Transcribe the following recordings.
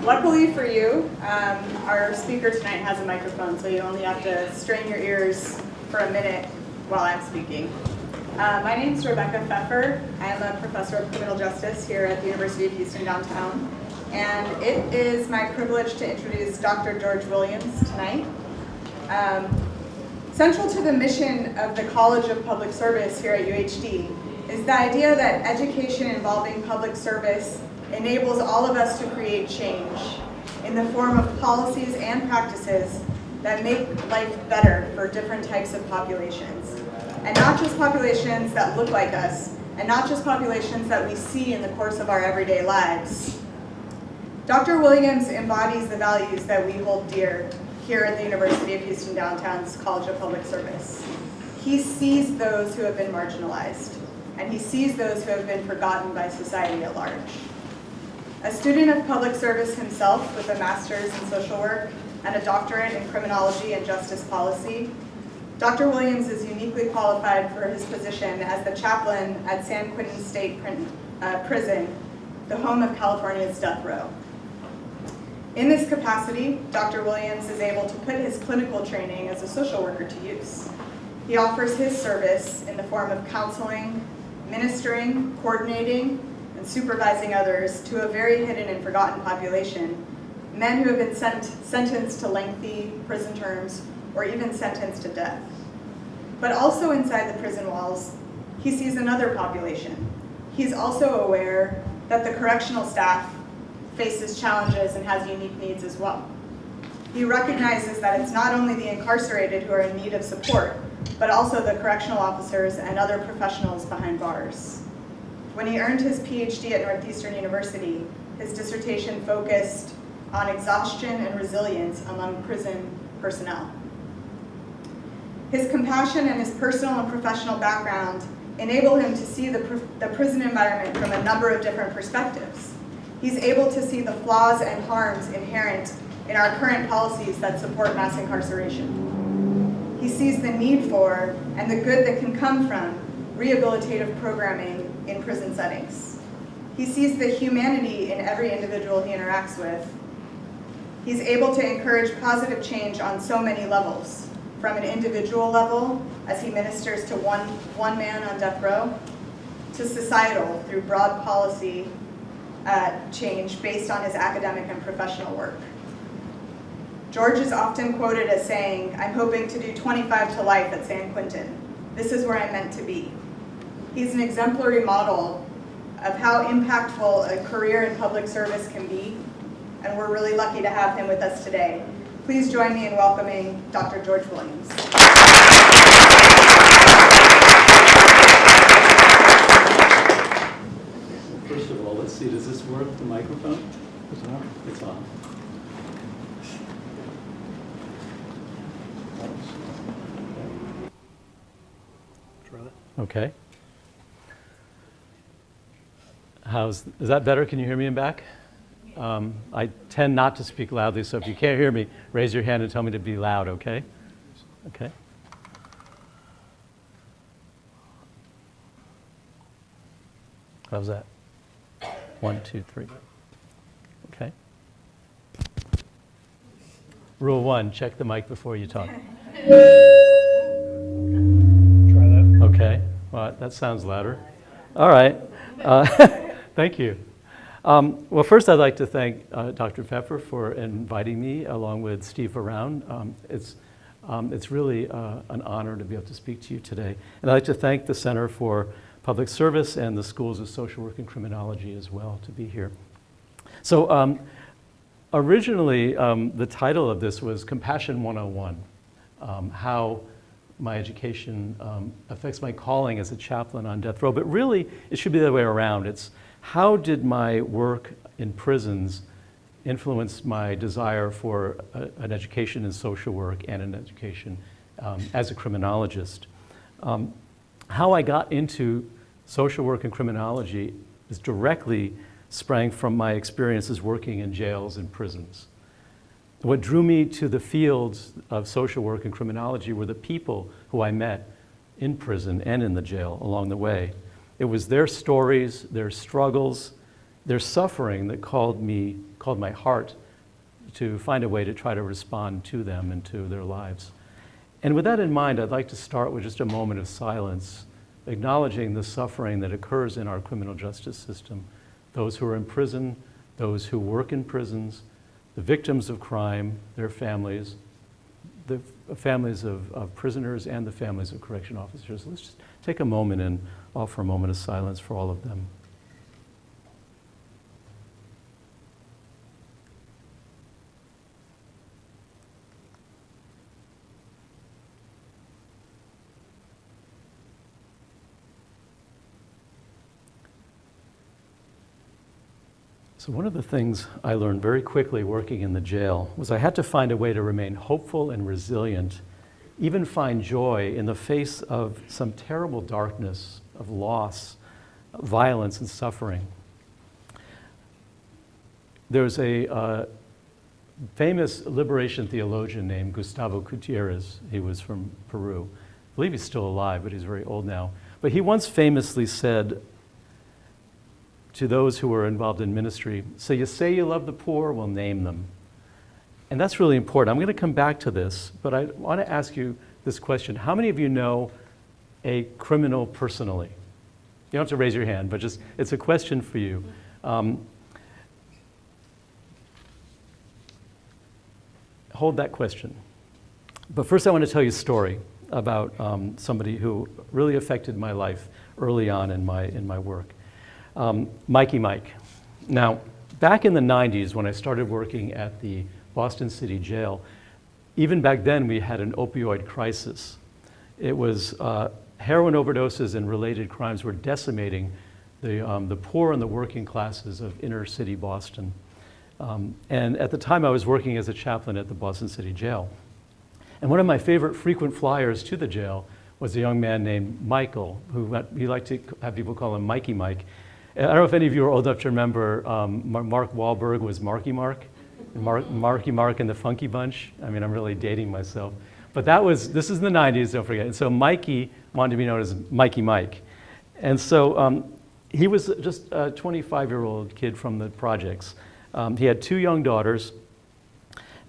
Luckily for you, our speaker tonight has a microphone, so you only have to strain your ears for a minute while I'm speaking. My name is Rebecca Pfeffer. I'm a professor of criminal justice here at the University of Houston downtown. And it is my privilege to introduce Dr. George Williams tonight. Central to the mission of the College of Public Service here at UHD is the idea that education involving public service enables all of us to create change in the form of policies and practices that make life better for different types of populations. And not just populations that look like us, and not just populations that we see in the course of our everyday lives. Dr. Williams embodies the values that we hold dear here at the University of Houston Downtown's College of Public Service. He sees those who have been marginalized, and he sees those who have been forgotten by society at large. A student of public service himself with a master's in social work and a doctorate in criminology and justice policy, Dr. Williams is uniquely qualified for his position as the chaplain at San Quentin State Prison, the home of California's death row. In this capacity, Dr. Williams is able to put his clinical training as a social worker to use. He offers his service in the form of counseling, ministering, coordinating, and supervising others to a very hidden and forgotten population, men who have been sentenced to lengthy prison terms or even sentenced to death. But also inside the prison walls, he sees another population. He's also aware that the correctional staff faces challenges and has unique needs as well. He recognizes that it's not only the incarcerated who are in need of support, but also the correctional officers and other professionals behind bars. When he earned his PhD at Northeastern University, his dissertation focused on exhaustion and resilience among prison personnel. His compassion and his personal and professional background enable him to see the prison environment from a number of different perspectives. He's able to see the flaws and harms inherent in our current policies that support mass incarceration. He sees the need for and the good that can come from rehabilitative programming in prison settings. He sees the humanity in every individual he interacts with. He's able to encourage positive change on so many levels, from an individual level as he ministers to one man on death row, to societal through broad policy change based on his academic and professional work. George is often quoted as saying, "I'm hoping to do 25 to life at San Quentin. This is where I'm meant to be." He's an exemplary model of how impactful a career in public service can be, and we're really lucky to have him with us today. Please join me in welcoming Dr. George Williams. First of all, let's see, does this work, the microphone? It's on. It's on. Try that. Okay. Is that better? Can you hear me in back? I tend not to speak loudly, so if you can't hear me, raise your hand and tell me to be loud, okay? Okay. How's that? 1, 2, 3. Okay. Rule 1, check the mic before you talk. Try that. Okay. Well, that sounds louder. All right. Thank you. Well, first I'd like to thank Dr. Pfeffer for inviting me along with Steve around. It's really an honor to be able to speak to you today. And I'd like to thank the Center for Public Service and the Schools of Social Work and Criminology as well to be here. So originally the title of this was Compassion 101, how my education affects my calling as a chaplain on death row. But really, it should be the other way around. It's how did my work in prisons influence my desire for an education in social work and an education as a criminologist? How I got into social work and criminology is directly sprang from my experiences working in jails and prisons. What drew me to the fields of social work and criminology were the people who I met in prison and in the jail along the way. It was their stories, their struggles, their suffering that called my heart to find a way to try to respond to them and to their lives. And with that in mind, I'd like to start with just a moment of silence, acknowledging the suffering that occurs in our criminal justice system, those who are in prison, those who work in prisons, the victims of crime, their families, the families of prisoners, and the families of correction officers. Let's just take a moment and offer a moment of silence for all of them. So one of the things I learned very quickly working in the jail was I had to find a way to remain hopeful and resilient, even find joy in the face of some terrible darkness, of loss, violence, and suffering. There's a famous liberation theologian named Gustavo Gutierrez. He was from Peru. I believe he's still alive, but he's very old now. But he once famously said to those who were involved in ministry, so you say you love the poor, well, name them. And that's really important. I'm going to come back to this, but I want to ask you this question. How many of you know a criminal personally? You don't have to raise your hand, but just it's a question for you. Hold that question. But first I want to tell you a story about somebody who really affected my life early on in my work. Mikey Mike. Now, back in the 90s when I started working at the Boston City Jail, even back then we had an opioid crisis. It was heroin overdoses and related crimes were decimating the poor and the working classes of inner city Boston. And at the time I was working as a chaplain at the Boston City Jail. And one of my favorite frequent flyers to the jail was a young man named Michael, who he liked to have people call him Mikey Mike. I don't know if any of you are old enough to remember Mark Wahlberg was Marky Mark, Marky Mark and the Funky Bunch. I mean, I'm really dating myself. But this is in the 90s, don't forget. And so Mikey wanted to be known as Mikey Mike. And so he was just a 25-year-old kid from the projects. He had 2 young daughters.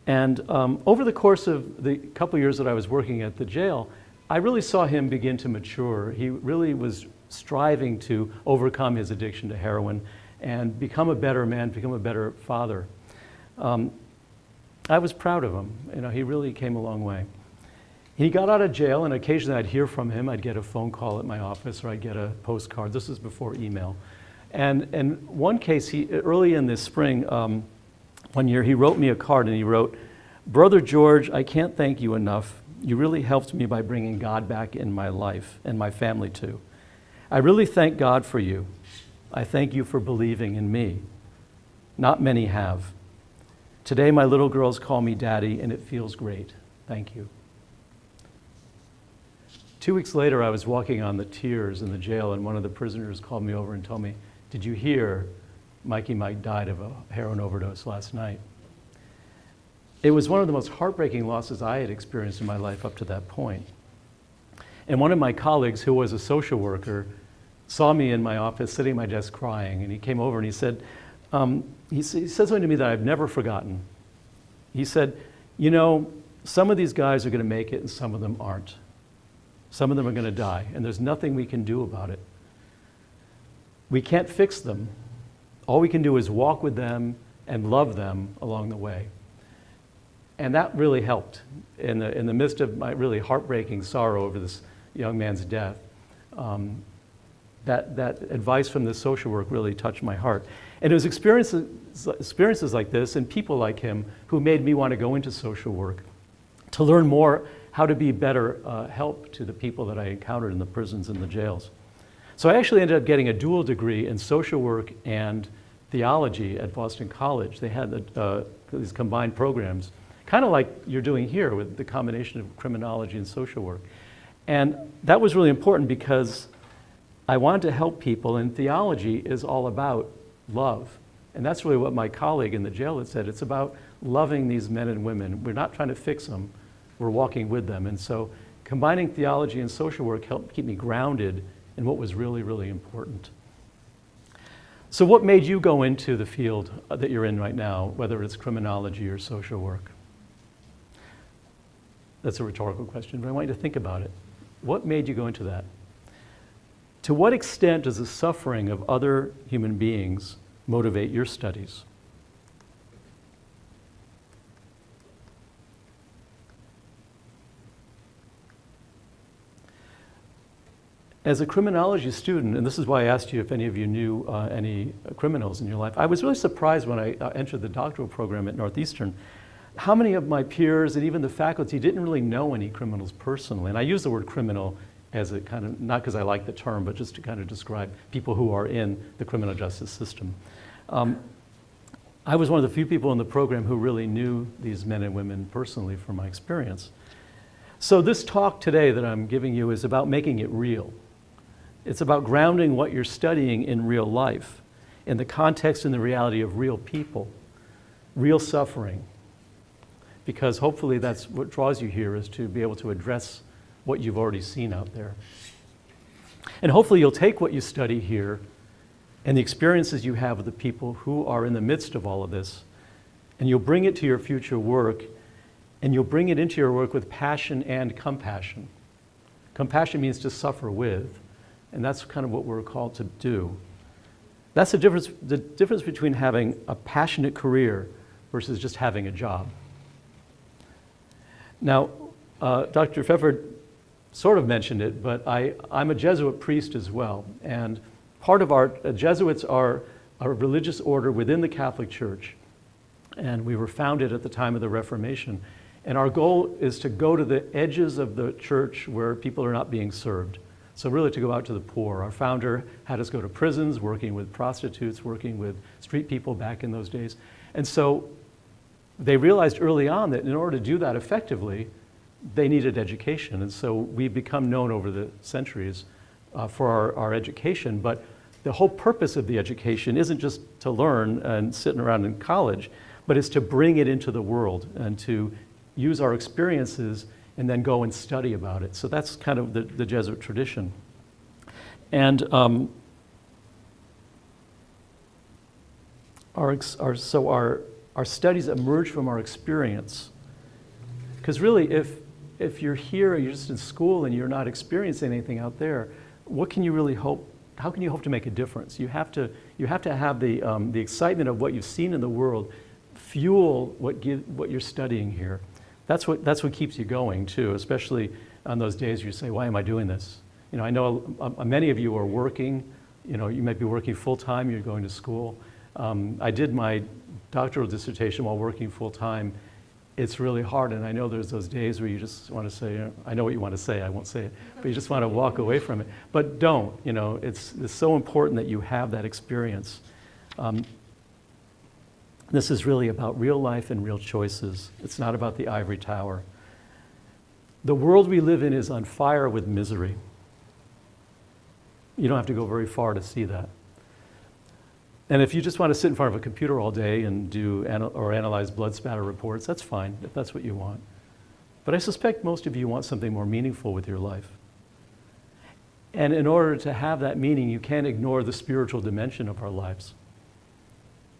And over the course of the couple years that I was working at the jail, I really saw him begin to mature. He really was striving to overcome his addiction to heroin and become a better man, become a better father. I was proud of him. You know, he really came a long way. He got out of jail, and occasionally I'd hear from him. I'd get a phone call at my office, or I'd get a postcard. This was before email. And in one case, early in this spring, one year, he wrote me a card, and he wrote, "Brother George, I can't thank you enough. You really helped me by bringing God back in my life, and my family too. I really thank God for you. I thank you for believing in me. Not many have. Today my little girls call me Daddy, and it feels great. Thank you." 2 weeks later, I was walking on the tiers in the jail, and one of the prisoners called me over and told me, "Did you hear Mikey Mike died of a heroin overdose last night?" It was one of the most heartbreaking losses I had experienced in my life up to that point. And one of my colleagues, who was a social worker, saw me in my office sitting at my desk crying, and he came over and he said something to me that I've never forgotten. He said, "You know, some of these guys are going to make it and some of them aren't. Some of them are going to die, and there's nothing we can do about it. We can't fix them. All we can do is walk with them and love them along the way." And that really helped in the midst of my really heartbreaking sorrow over this young man's death. That advice from the social work really touched my heart. And it was experiences like this and people like him who made me want to go into social work, to learn more how to be better help to the people that I encountered in the prisons and the jails. So I actually ended up getting a dual degree in social work and theology at Boston College. They had these combined programs, kind of like you're doing here with the combination of criminology and social work. And that was really important because I wanted to help people, and theology is all about love. And that's really what my colleague in the jail had said. It's about loving these men and women. We're not trying to fix them. We're walking with them. And so combining theology and social work helped keep me grounded in what was really, really important. So what made you go into the field that you're in right now, whether it's criminology or social work? That's a rhetorical question, but I want you to think about it. What made you go into that? To what extent does the suffering of other human beings motivate your studies? As a criminology student, and this is why I asked you if any of you knew any criminals in your life, I was really surprised when I entered the doctoral program at Northeastern, how many of my peers and even the faculty didn't really know any criminals personally. And I use the word criminal as a kind of, not because I like the term, but just to kind of describe people who are in the criminal justice system. I was one of the few people in the program who really knew these men and women personally from my experience. So this talk today that I'm giving you is about making it real. It's about grounding what you're studying in real life, in the context and the reality of real people, real suffering. Because hopefully that's what draws you here, is to be able to address what you've already seen out there. And hopefully you'll take what you study here and the experiences you have with the people who are in the midst of all of this, and you'll bring it to your future work, and you'll bring it into your work with passion and compassion. Compassion means to suffer with, and that's kind of what we're called to do. That's the difference between having a passionate career versus just having a job. Now, Dr. Pfeffer sort of mentioned it, but I'm a Jesuit priest as well. And part of our Jesuits are a religious order within the Catholic Church. And we were founded at the time of the Reformation. And our goal is to go to the edges of the church where people are not being served. So really to go out to the poor. Our founder had us go to prisons, working with prostitutes, working with street people back in those days. And so they realized early on that in order to do that effectively, they needed education. And so we've become known over the centuries for our education. But the whole purpose of the education isn't just to learn and sitting around in college, but it's to bring it into the world and to use our experiences and then go and study about it. So that's kind of the Jesuit tradition. And our studies emerge from our experience. Because really, if you're here, you're just in school and you're not experiencing anything out there, what can you really hope? How can you hope to make a difference? You have to have the excitement of what you've seen in the world fuel what you're studying here. That's what keeps you going too, especially on those days you say, why am I doing this? You know, I know many of you are working, you know, you might be working full time, you're going to school. I did my doctoral dissertation while working full time. It's really hard, and I know there's those days where you just want to say, I know what you want to say, I won't say it, but you just want to walk away from it. But don't, you know, it's so important that you have that experience. This is really about real life and real choices. It's not about the ivory tower. The world we live in is on fire with misery. You don't have to go very far to see that. And if you just want to sit in front of a computer all day and analyze blood spatter reports, that's fine, if that's what you want. But I suspect most of you want something more meaningful with your life. And in order to have that meaning, you can't ignore the spiritual dimension of our lives.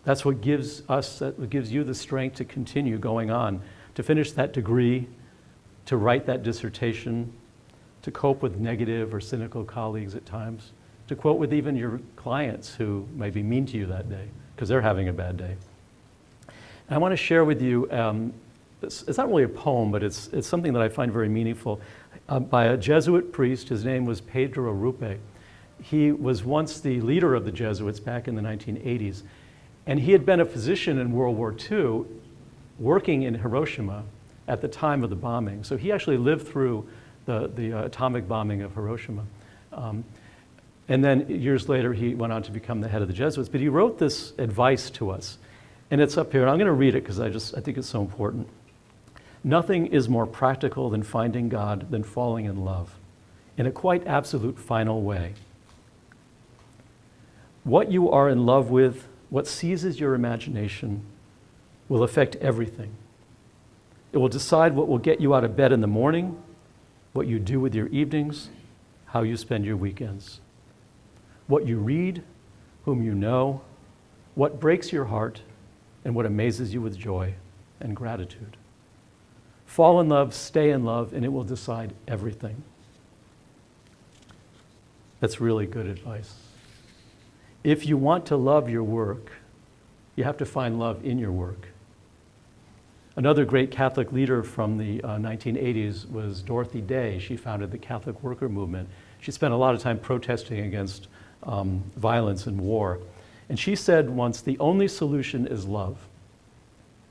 That's what gives you the strength to continue going on, to finish that degree, to write that dissertation, to cope with negative or cynical colleagues at times, to quote with even your clients who may be mean to you that day because they're having a bad day. And I want to share with you, it's not really a poem, but it's something that I find very meaningful, by a Jesuit priest. His name was Pedro Arrupe. He was once the leader of the Jesuits back in the 1980s. And he had been a physician in World War II, working in Hiroshima at the time of the bombing. So he actually lived through the atomic bombing of Hiroshima. And then years later, he went on to become the head of the Jesuits. But he wrote this advice to us, and it's up here. And I'm going to read it because I think it's so important. Nothing is more practical than finding God than falling in love, in a quite absolute final way. What you are in love with, what seizes your imagination, will affect everything. It will decide what will get you out of bed in the morning, what you do with your evenings, how you spend your weekends. What you read, whom you know, what breaks your heart, and what amazes you with joy and gratitude. Fall in love, stay in love, and it will decide everything. That's really good advice. If you want to love your work, you have to find love in your work. Another great Catholic leader from the 1980s was Dorothy Day. She founded the Catholic Worker Movement. She spent a lot of time protesting against violence and war. And she said once, the only solution is love.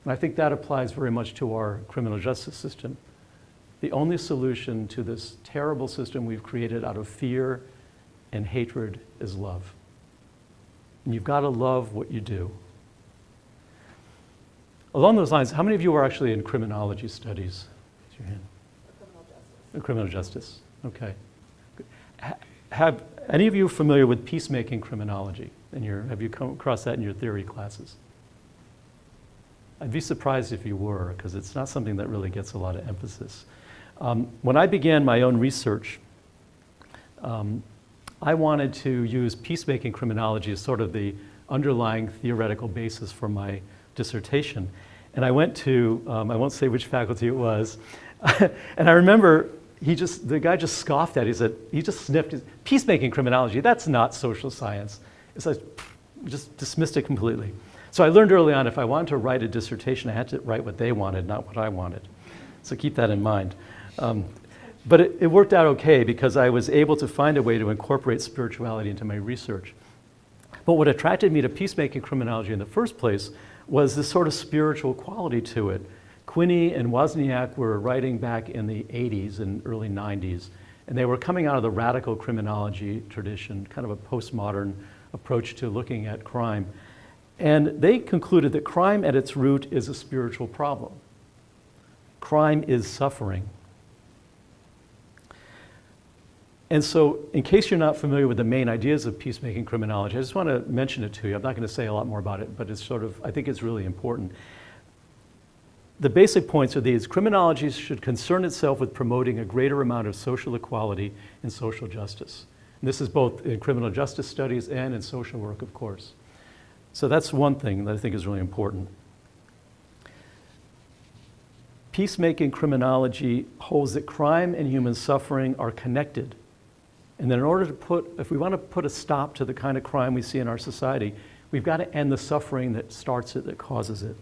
And I think that applies very much to our criminal justice system. The only solution to this terrible system we've created out of fear and hatred is love. And you've got to love what you do. Along those lines, how many of you are actually in criminology studies? Raise your hand. Criminal justice. Okay. Have any of you familiar with peacemaking criminology? Have you come across that in your theory classes? I'd be surprised if you were, because it's not something that really gets a lot of emphasis. When I began my own research, I wanted to use peacemaking criminology as sort of the underlying theoretical basis for my dissertation. And I went to, I won't say which faculty it was, and I remember the guy just scoffed at it. He just sniffed, peacemaking criminology, that's not social science. It's like, just dismissed it completely. So I learned early on if I wanted to write a dissertation, I had to write what they wanted, not what I wanted. So keep that in mind. But it worked out okay because I was able to find a way to incorporate spirituality into my research. But what attracted me to peacemaking criminology in the first place was this sort of spiritual quality to it. Quentin and Wozniak were writing back in the 80s and early 90s, and they were coming out of the radical criminology tradition, kind of a postmodern approach to looking at crime. And they concluded that crime at its root is a spiritual problem. Crime is suffering. And so, in case you're not familiar with the main ideas of peacemaking criminology, I just want to mention it to you. I'm not going to say a lot more about it, but it's sort of, I think it's really important. The basic points are these. Criminology should concern itself with promoting a greater amount of social equality and social justice. And this is both in criminal justice studies and in social work, of course. So that's one thing that I think is really important. Peacemaking criminology holds that crime and human suffering are connected. And then in order to if we want to put a stop to the kind of crime we see in our society, we've got to end the suffering that starts it, that causes it.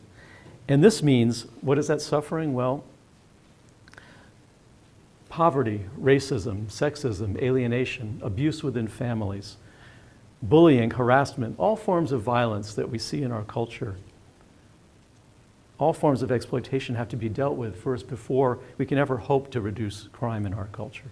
And this means, what is that suffering? Well, poverty, racism, sexism, alienation, abuse within families, bullying, harassment, all forms of violence that we see in our culture. All forms of exploitation have to be dealt with first before we can ever hope to reduce crime in our culture.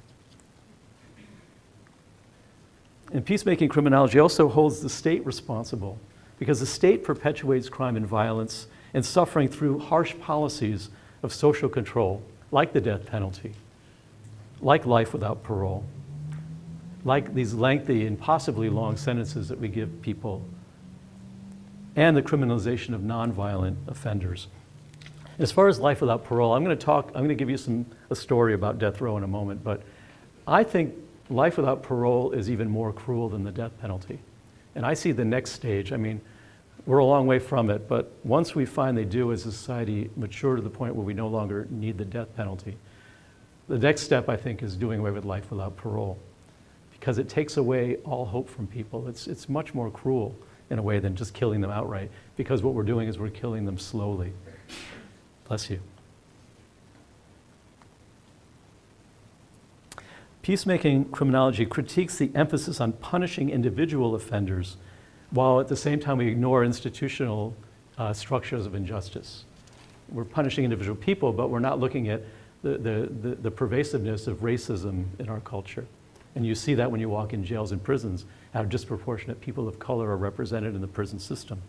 And peacemaking criminology also holds the state responsible because the state perpetuates crime and violence and suffering through harsh policies of social control, like the death penalty, like life without parole, like these lengthy, impossibly long sentences that we give people, and the criminalization of nonviolent offenders. As far as life without parole, I'm going to give you a story about death row in a moment, but I think life without parole is even more cruel than the death penalty. And I see the next stage. I mean, we're a long way from it, but once we finally do as a society mature to the point where we no longer need the death penalty, the next step, I think, is doing away with life without parole, because it takes away all hope from people. It's much more cruel in a way than just killing them outright, because what we're doing is we're killing them slowly. Bless you. Peacemaking criminology critiques the emphasis on punishing individual offenders, while at the same time we ignore institutional structures of injustice. We're punishing individual people, but we're not looking at the pervasiveness of racism in our culture. And you see that when you walk in jails and prisons, how disproportionate people of color are represented in the prison system.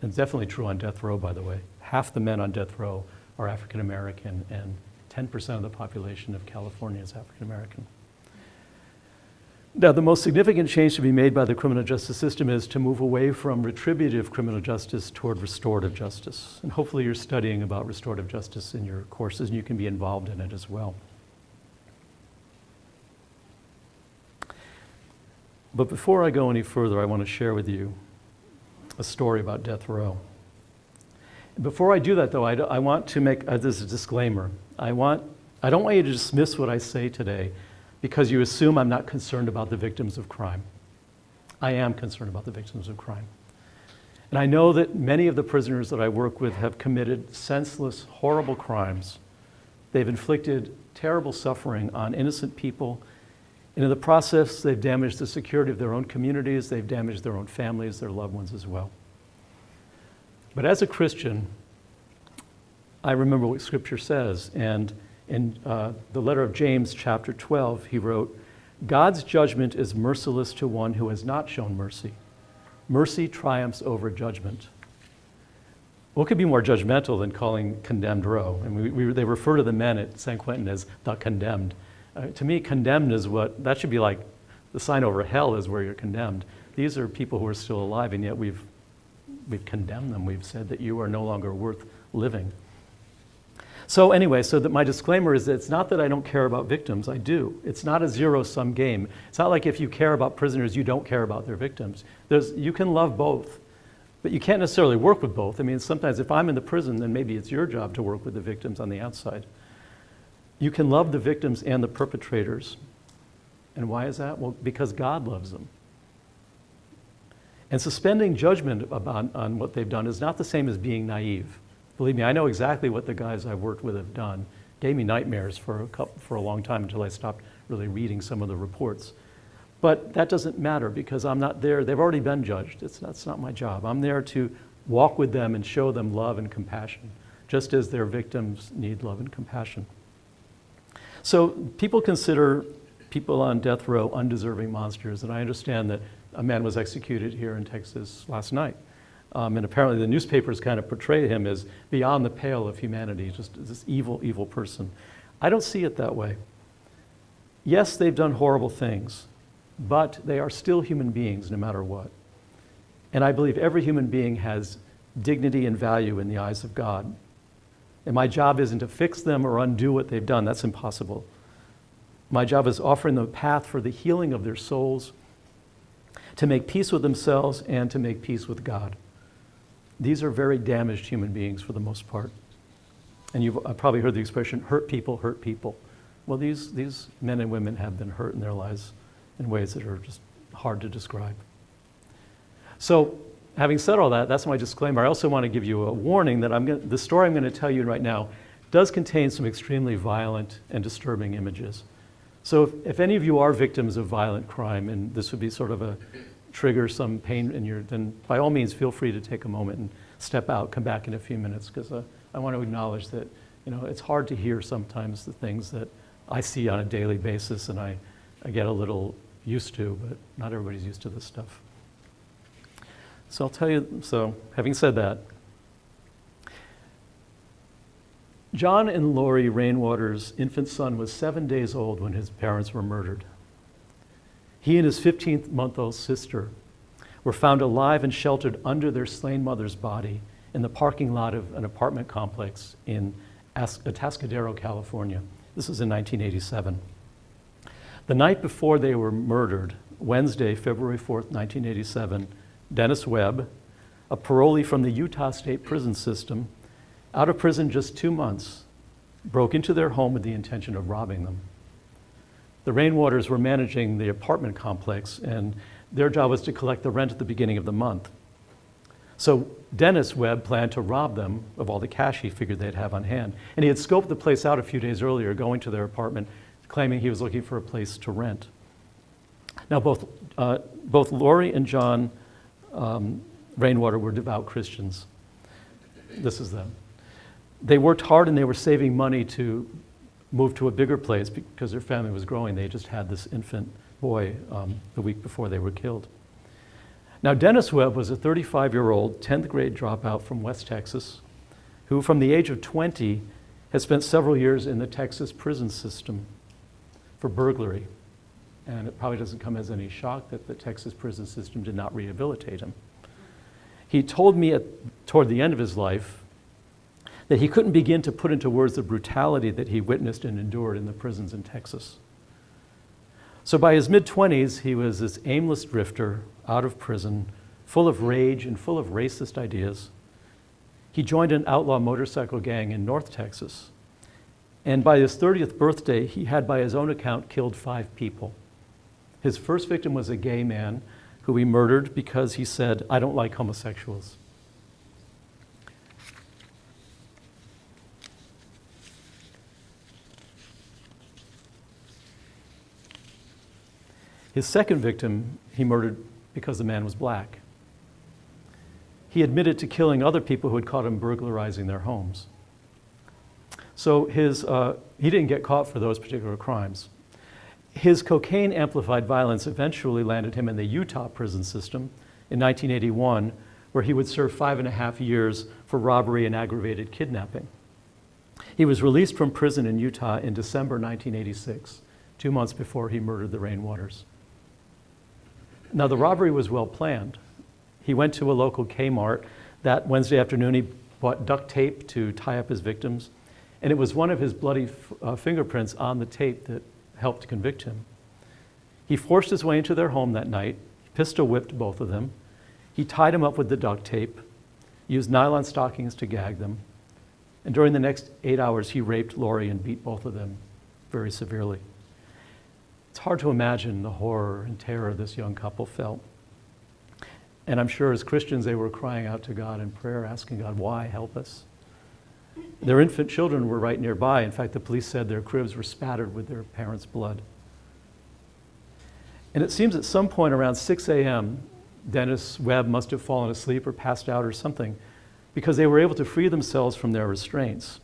And it's definitely true on death row, by the way. Half the men on death row are African American, and 10% of the population of California is African American. Now, the most significant change to be made by the criminal justice system is to move away from retributive criminal justice toward restorative justice. And hopefully you're studying about restorative justice in your courses, and you can be involved in it as well. But before I go any further, I want to share with you a story about death row. Before I do that, though, I want to make this a disclaimer. I don't want you to dismiss what I say today because you assume I'm not concerned about the victims of crime. I am concerned about the victims of crime. And I know that many of the prisoners that I work with have committed senseless, horrible crimes. They've inflicted terrible suffering on innocent people. And in the process, they've damaged the security of their own communities. They've damaged their own families, their loved ones as well. But as a Christian, I remember what Scripture says. And in the letter of James, chapter 12, he wrote, "God's judgment is merciless to one who has not shown mercy. Mercy triumphs over judgment." What could be more judgmental than calling condemned row? And they refer to the men at San Quentin as the condemned. To me, condemned is that should be like the sign over hell is where you're condemned. These are people who are still alive, and yet we've condemned them. We've said that you are no longer worth living. So anyway, that my disclaimer is that it's not that I don't care about victims. I do. It's not a zero-sum game. It's not like if you care about prisoners, you don't care about their victims. You can love both, but you can't necessarily work with both. I mean, sometimes if I'm in the prison, then maybe it's your job to work with the victims on the outside. You can love the victims and the perpetrators. And why is that? Well, because God loves them. And suspending judgment on what they've done is not the same as being naive. Believe me, I know exactly what the guys I've worked with have done. Gave me nightmares for a long time until I stopped really reading some of the reports. But that doesn't matter because I'm not there. They've already been judged. That's not my job. I'm there to walk with them and show them love and compassion, just as their victims need love and compassion. So people consider people on death row undeserving monsters, and I understand that a man was executed here in Texas last night. And apparently the newspapers kind of portray him as beyond the pale of humanity, just this evil, evil person. I don't see it that way. Yes, they've done horrible things, but they are still human beings no matter what. And I believe every human being has dignity and value in the eyes of God. And my job isn't to fix them or undo what they've done. That's impossible. My job is offering them a path for the healing of their souls, to make peace with themselves and to make peace with God. These are very damaged human beings for the most part. And you've probably heard the expression, hurt people hurt people. Well, these men and women have been hurt in their lives in ways that are just hard to describe. So, having said all that, that's my disclaimer. I also want to give you a warning that the story I'm going to tell you right now does contain some extremely violent and disturbing images. So if any of you are victims of violent crime, and this would be sort of a trigger some pain in your, then by all means feel free to take a moment and step out, come back in a few minutes, because I want to acknowledge that it's hard to hear sometimes the things that I see on a daily basis and I get a little used to, but not everybody's used to this stuff. So I'll tell you, having said that, John and Lori Rainwater's infant son was 7 days old when his parents were murdered. He and his 15-month-old sister were found alive and sheltered under their slain mother's body in the parking lot of an apartment complex in Atascadero, California. This was in 1987. The night before they were murdered, Wednesday, February 4th, 1987, Dennis Webb, a parolee from the Utah State prison system, out of prison just 2 months, broke into their home with the intention of robbing them. The Rainwaters were managing the apartment complex, and their job was to collect the rent at the beginning of the month. So Dennis Webb planned to rob them of all the cash he figured they'd have on hand. And he had scoped the place out a few days earlier, going to their apartment, claiming he was looking for a place to rent. Now, both Lori and John Rainwater were devout Christians. This is them. They worked hard and they were saving money to move to a bigger place because their family was growing. They just had this infant boy the week before they were killed. Now, Dennis Webb was a 35-year-old 10th grade dropout from West Texas who, from the age of 20, has spent several years in the Texas prison system for burglary. And it probably doesn't come as any shock that the Texas prison system did not rehabilitate him. He told me toward the end of his life that he couldn't begin to put into words the brutality that he witnessed and endured in the prisons in Texas. So by his mid-20s, he was this aimless drifter out of prison, full of rage and full of racist ideas. He joined an outlaw motorcycle gang in North Texas. And by his 30th birthday, he had, by his own account, killed 5 people. His first victim was a gay man who he murdered because he said, "I don't like homosexuals." His second victim, he murdered because the man was black. He admitted to killing other people who had caught him burglarizing their homes. So he didn't get caught for those particular crimes. His cocaine-amplified violence eventually landed him in the Utah prison system in 1981, where he would serve 5.5 years for robbery and aggravated kidnapping. He was released from prison in Utah in December 1986, 2 months before he murdered the Rainwaters. Now, the robbery was well planned. He went to a local Kmart that Wednesday afternoon. He bought duct tape to tie up his victims, and it was one of his bloody fingerprints on the tape that helped convict him. He forced his way into their home that night, pistol whipped both of them. He tied them up with the duct tape, used nylon stockings to gag them, and during the next 8 hours, he raped Lori and beat both of them very severely. It's hard to imagine the horror and terror this young couple felt. And I'm sure as Christians, they were crying out to God in prayer, asking God, "Why? Help us." Their infant children were right nearby. In fact, the police said their cribs were spattered with their parents' blood. And it seems at some point around 6 a.m., Dennis Webb must have fallen asleep or passed out or something, because they were able to free themselves from their restraints.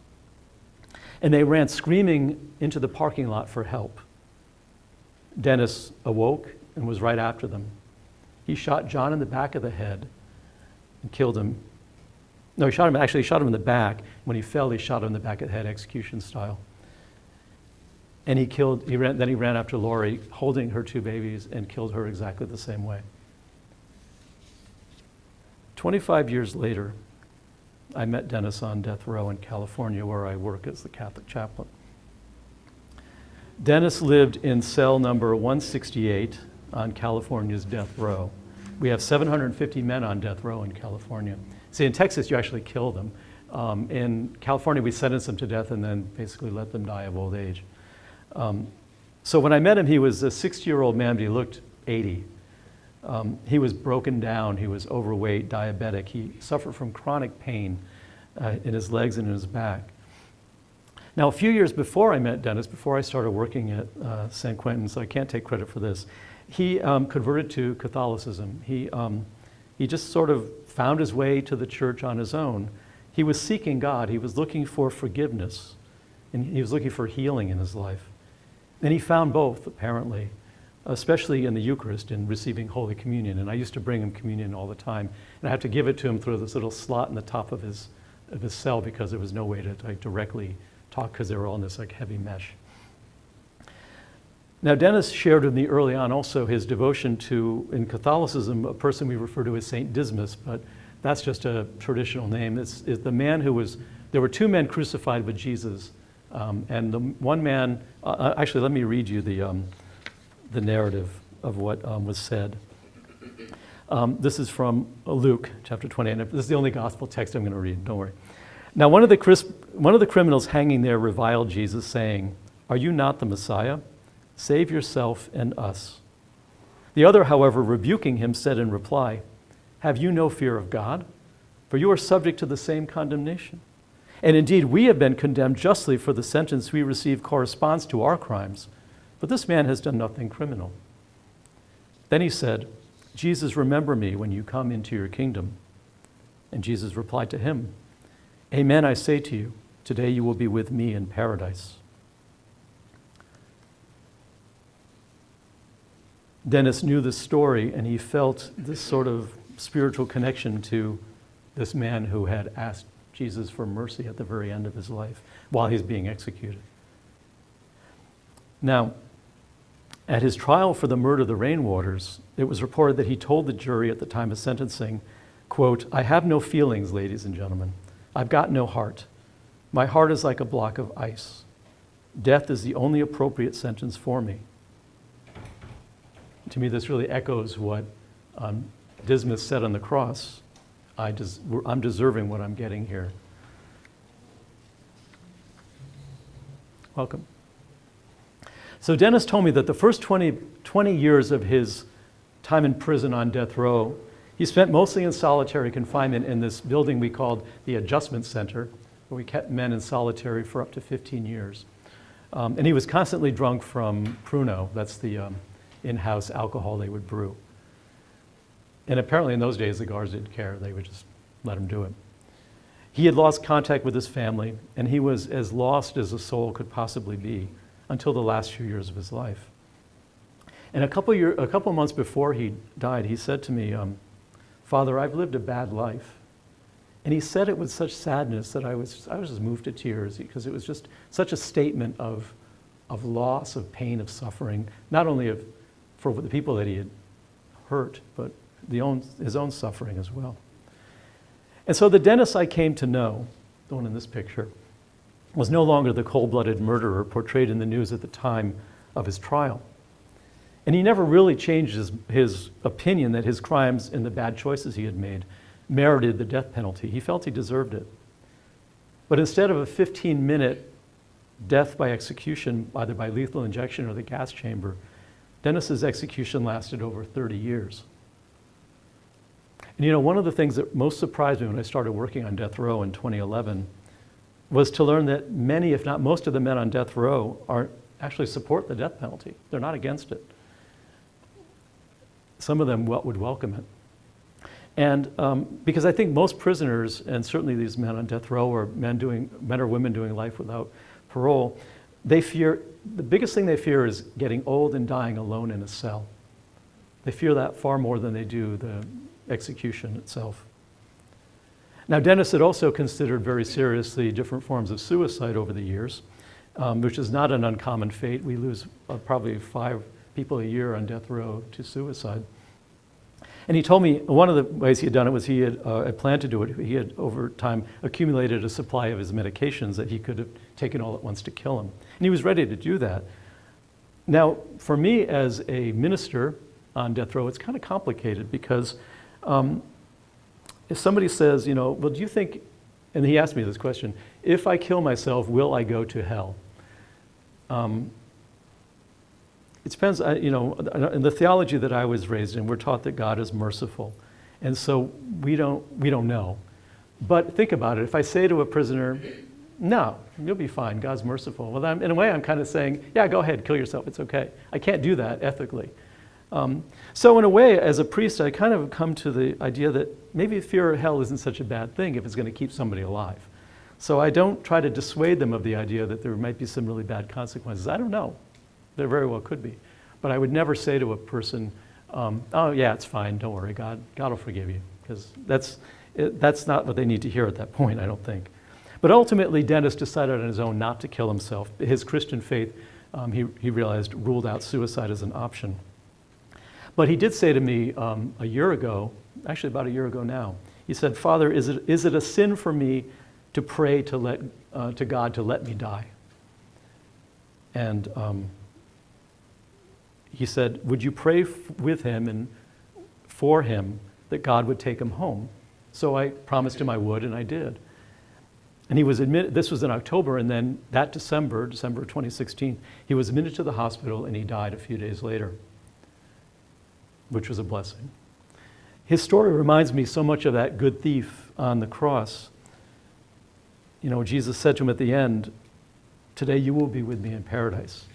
And they ran screaming into the parking lot for help. Dennis awoke and was right after them. He shot John in the back of the head and killed him. No, he shot him in the back. When he fell, he shot him in the back of the head, execution style. And then he ran after Lori, holding her 2 babies, and killed her exactly the same way. 25 years later, I met Dennis on death row in California, where I work as the Catholic chaplain. Dennis lived in cell number 168 on California's death row. We have 750 men on death row in California. See, in Texas, you actually kill them. In California, we sentence them to death and then basically let them die of old age. So when I met him, he was a 60-year-old man, but he looked 80. He was broken down. He was overweight, diabetic. He suffered from chronic pain in his legs and in his back. Now, a few years before I met Dennis, before I started working at San Quentin, so I can't take credit for this, he converted to Catholicism. He just sort of found his way to the church on his own. He was seeking God. He was looking for forgiveness, and he was looking for healing in his life. And he found both, apparently, especially in the Eucharist, in receiving Holy Communion. And I used to bring him communion all the time. And I had to give it to him through this little slot in the top of his cell, because there was no way to directly talk, because they were all in this heavy mesh. Now, Dennis shared with me early on also his devotion to, in Catholicism, a person we refer to as Saint Dismas, but that's just a traditional name. It's the man who was, there were 2 men crucified with Jesus, and the one man, actually let me read you the narrative of what was said. This is from Luke chapter 20, and this is the only gospel text I'm going to read, don't worry. Now, one of the criminals hanging there reviled Jesus, saying, "Are you not the Messiah? Save yourself and us." The other, however, rebuking him, said in reply, "Have you no fear of God? For you are subject to the same condemnation. And indeed, we have been condemned justly, for the sentence we receive corresponds to our crimes. But this man has done nothing criminal." Then he said, "Jesus, remember me when you come into your kingdom." And Jesus replied to him, "Amen, I say to you, today you will be with me in paradise." Dennis knew this story, and he felt this sort of spiritual connection to this man who had asked Jesus for mercy at the very end of his life while he's being executed. Now, at his trial for the murder of the Rainwaters, it was reported that he told the jury at the time of sentencing, quote, "I have no feelings, ladies and gentlemen. I've got no heart. My heart is like a block of ice. Death is the only appropriate sentence for me." To me, this really echoes what Dismas said on the cross. I'm deserving what I'm getting here. Welcome. So Dennis told me that the first 20 years of his time in prison on death row, he spent mostly in solitary confinement in this building we called the Adjustment Center, where we kept men in solitary for up to 15 years. And he was constantly drunk from Pruno. That's the in-house alcohol they would brew. And apparently in those days, the guards didn't care. They would just let him do it. He had lost contact with his family, and he was as lost as a soul could possibly be until the last few years of his life. And a couple months before he died, he said to me, Father, I've lived a bad life. And he said it with such sadness that I was just moved to tears, because it was just such a statement of loss, of pain, of suffering, not only for the people that he had hurt, but his own suffering as well. And so the Dennis I came to know, the one in this picture, was no longer the cold-blooded murderer portrayed in the news at the time of his trial. And he never really changed his opinion that his crimes and the bad choices he had made merited the death penalty. He felt he deserved it. But instead of a 15-minute death by execution, either by lethal injection or the gas chamber, Dennis's execution lasted over 30 years. And one of the things that most surprised me when I started working on death row in 2011 was to learn that many, if not most of the men on death row actually support the death penalty. They're not against it. Some of them would welcome it. And because I think most prisoners, and certainly these men on death row, or men or women doing life without parole, the biggest thing they fear is getting old and dying alone in a cell. They fear that far more than they do the execution itself. Now, Dennis had also considered very seriously different forms of suicide over the years, which is not an uncommon fate. We lose probably 5 people a year on death row to suicide. And he told me one of the ways he had done it was he had planned to do it. He had, over time, accumulated a supply of his medications that he could have taken all at once to kill him. And he was ready to do that. Now, for me as a minister on death row, it's kind of complicated because if somebody says, well, do you think, and he asked me this question, if I kill myself, will I go to hell? It depends, in the theology that I was raised in, we're taught that God is merciful. And so we don't know. But think about it. If I say to a prisoner, no, you'll be fine, God's merciful. Well, in a way, I'm kind of saying, yeah, go ahead, kill yourself, it's okay. I can't do that ethically. So in a way, as a priest, I kind of come to the idea that maybe fear of hell isn't such a bad thing if it's going to keep somebody alive. So I don't try to dissuade them of the idea that there might be some really bad consequences. I don't know. There very well could be. But I would never say to a person, oh yeah, it's fine, don't worry, God will forgive you. Because that's not what they need to hear at that point, I don't think. But ultimately, Dennis decided on his own not to kill himself. His Christian faith, he realized, ruled out suicide as an option. But he did say to me a year ago, actually about a year ago now, he said, Father, is it a sin for me to pray to God to let me die? And he said, would you pray with him and for him that God would take him home? So I promised him I would, and I did. And he was admitted, this was in October, and then that December 2016, he was admitted to the hospital and he died a few days later, which was a blessing. His story reminds me so much of that good thief on the cross. Jesus said to him at the end, today you will be with me in paradise.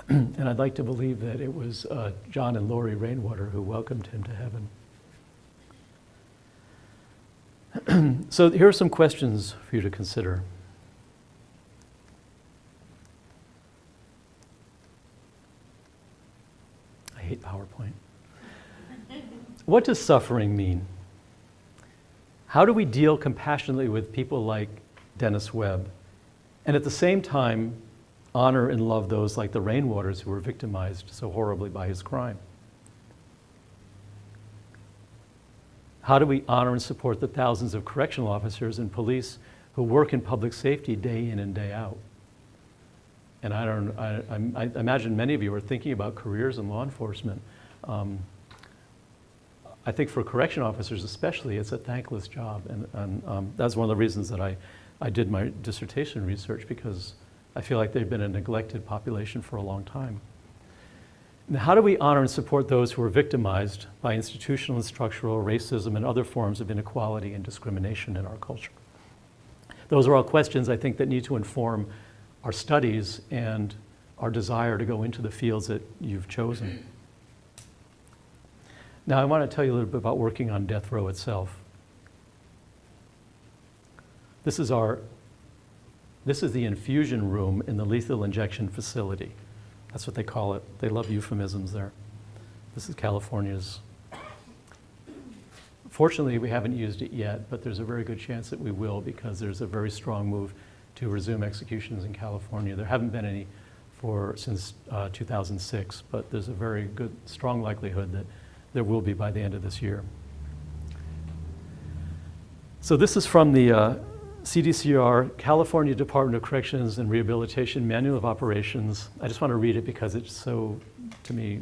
And I'd like to believe that it was John and Lori Rainwater who welcomed him to heaven. So here are some questions for you to consider. I hate PowerPoint. What does suffering mean? How do we deal compassionately with people like Dennis Webb, and at the same time honor and love those like the Rainwaters who were victimized so horribly by his crime? How do we honor and support the thousands of correctional officers and police who work in public safety day in and day out? And I imagine many of you are thinking about careers in law enforcement. I think for correction officers especially, it's a thankless job. And that's one of the reasons that I did my dissertation research, because I feel like they've been a neglected population for a long time. Now, how do we honor and support those who are victimized by institutional and structural racism and other forms of inequality and discrimination in our culture? Those are all questions I think that need to inform our studies and our desire to go into the fields that you've chosen. Now, I want to tell you a little bit about working on death row itself. This is the infusion room in the lethal injection facility. That's what they call it. They love euphemisms there. This is California's. Fortunately, we haven't used it yet, but there's a very good chance that we will, because there's a very strong move to resume executions in California. There haven't been any since 2006, but there's a very good, strong likelihood that there will be by the end of this year. So this is from the CDCR, California Department of Corrections and Rehabilitation Manual of Operations. I just want to read it because it's so, to me,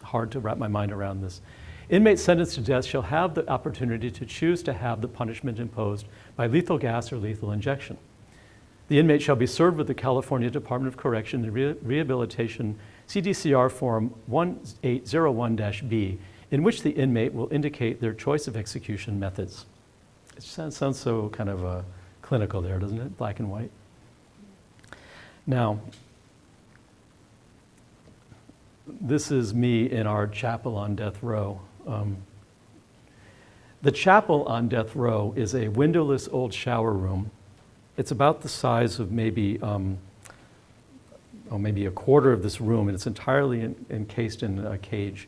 hard to wrap my mind around this. Inmates sentenced to death shall have the opportunity to choose to have the punishment imposed by lethal gas or lethal injection. The inmate shall be served with the California Department of Correction and Rehabilitation CDCR Form 1801-B, in which the inmate will indicate their choice of execution methods. It sounds so kind of clinical there, doesn't it? Black and white. Now, this is me in our chapel on death row. The chapel on death row is a windowless old shower room. It's about the size of maybe a quarter of this room, and it's entirely encased in a cage.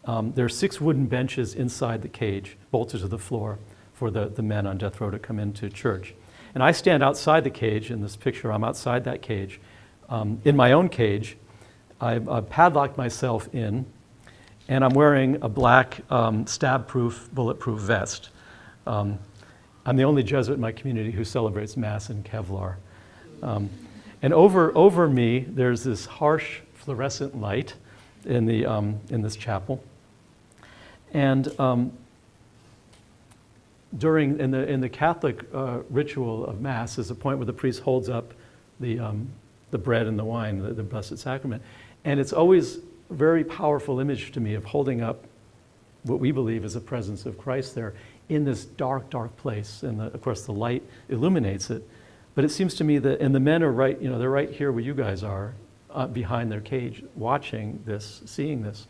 There are 6 wooden benches inside the cage, bolted to the floor, for the men on death row to come into church. And I stand outside the cage. In this picture, I'm outside that cage. In my own cage, I've padlocked myself in, and I'm wearing a black stab-proof, bulletproof vest. I'm the only Jesuit in my community who celebrates Mass in Kevlar. And over me, there's this harsh fluorescent light in this chapel. And in the Catholic ritual of Mass, is a point where the priest holds up the bread and the wine, the Blessed Sacrament. And it's always a very powerful image to me of holding up what we believe is the presence of Christ there in this dark, dark place. And of course, the light illuminates it. But it seems to me that, and the men are right, they're right here where you guys are, behind their cage, watching this, seeing this.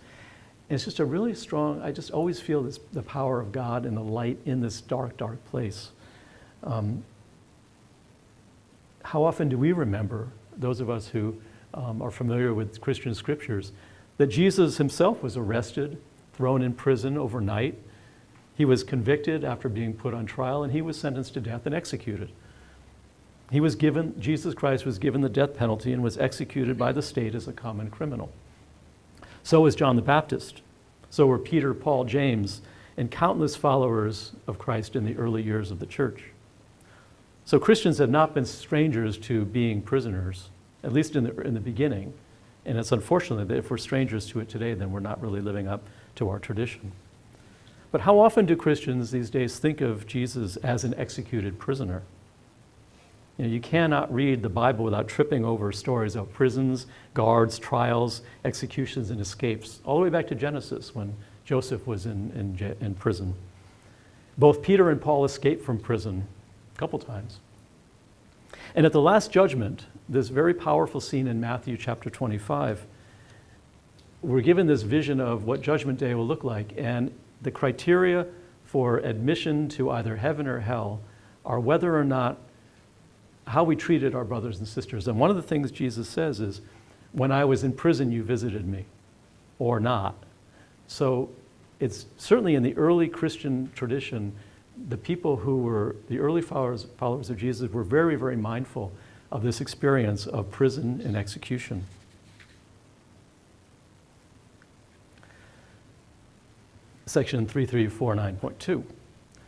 And it's just a really strong, I just always feel the power of God and the light in this dark, dark place. How often do we remember, those of us who are familiar with Christian scriptures, that Jesus himself was arrested, thrown in prison overnight. He was convicted after being put on trial, and he was sentenced to death and executed. Jesus Christ was given the death penalty and was executed by the state as a common criminal. So was John the Baptist. So were Peter, Paul, James, and countless followers of Christ in the early years of the church. So Christians have not been strangers to being prisoners, at least in the beginning. And it's unfortunate that if we're strangers to it today, then we're not really living up to our tradition. But how often do Christians these days think of Jesus as an executed prisoner? You cannot read the Bible without tripping over stories of prisons, guards, trials, executions, and escapes, all the way back to Genesis when Joseph was in prison. Both Peter and Paul escaped from prison a couple times. And at the Last Judgment, this very powerful scene in Matthew chapter 25, we're given this vision of what Judgment Day will look like, and the criteria for admission to either heaven or hell are whether or not how we treated our brothers and sisters. And one of the things Jesus says is, when I was in prison, you visited me, or not. So it's certainly in the early Christian tradition, the people who were the early followers of Jesus were very, very mindful of this experience of prison and execution. Section 3349.2.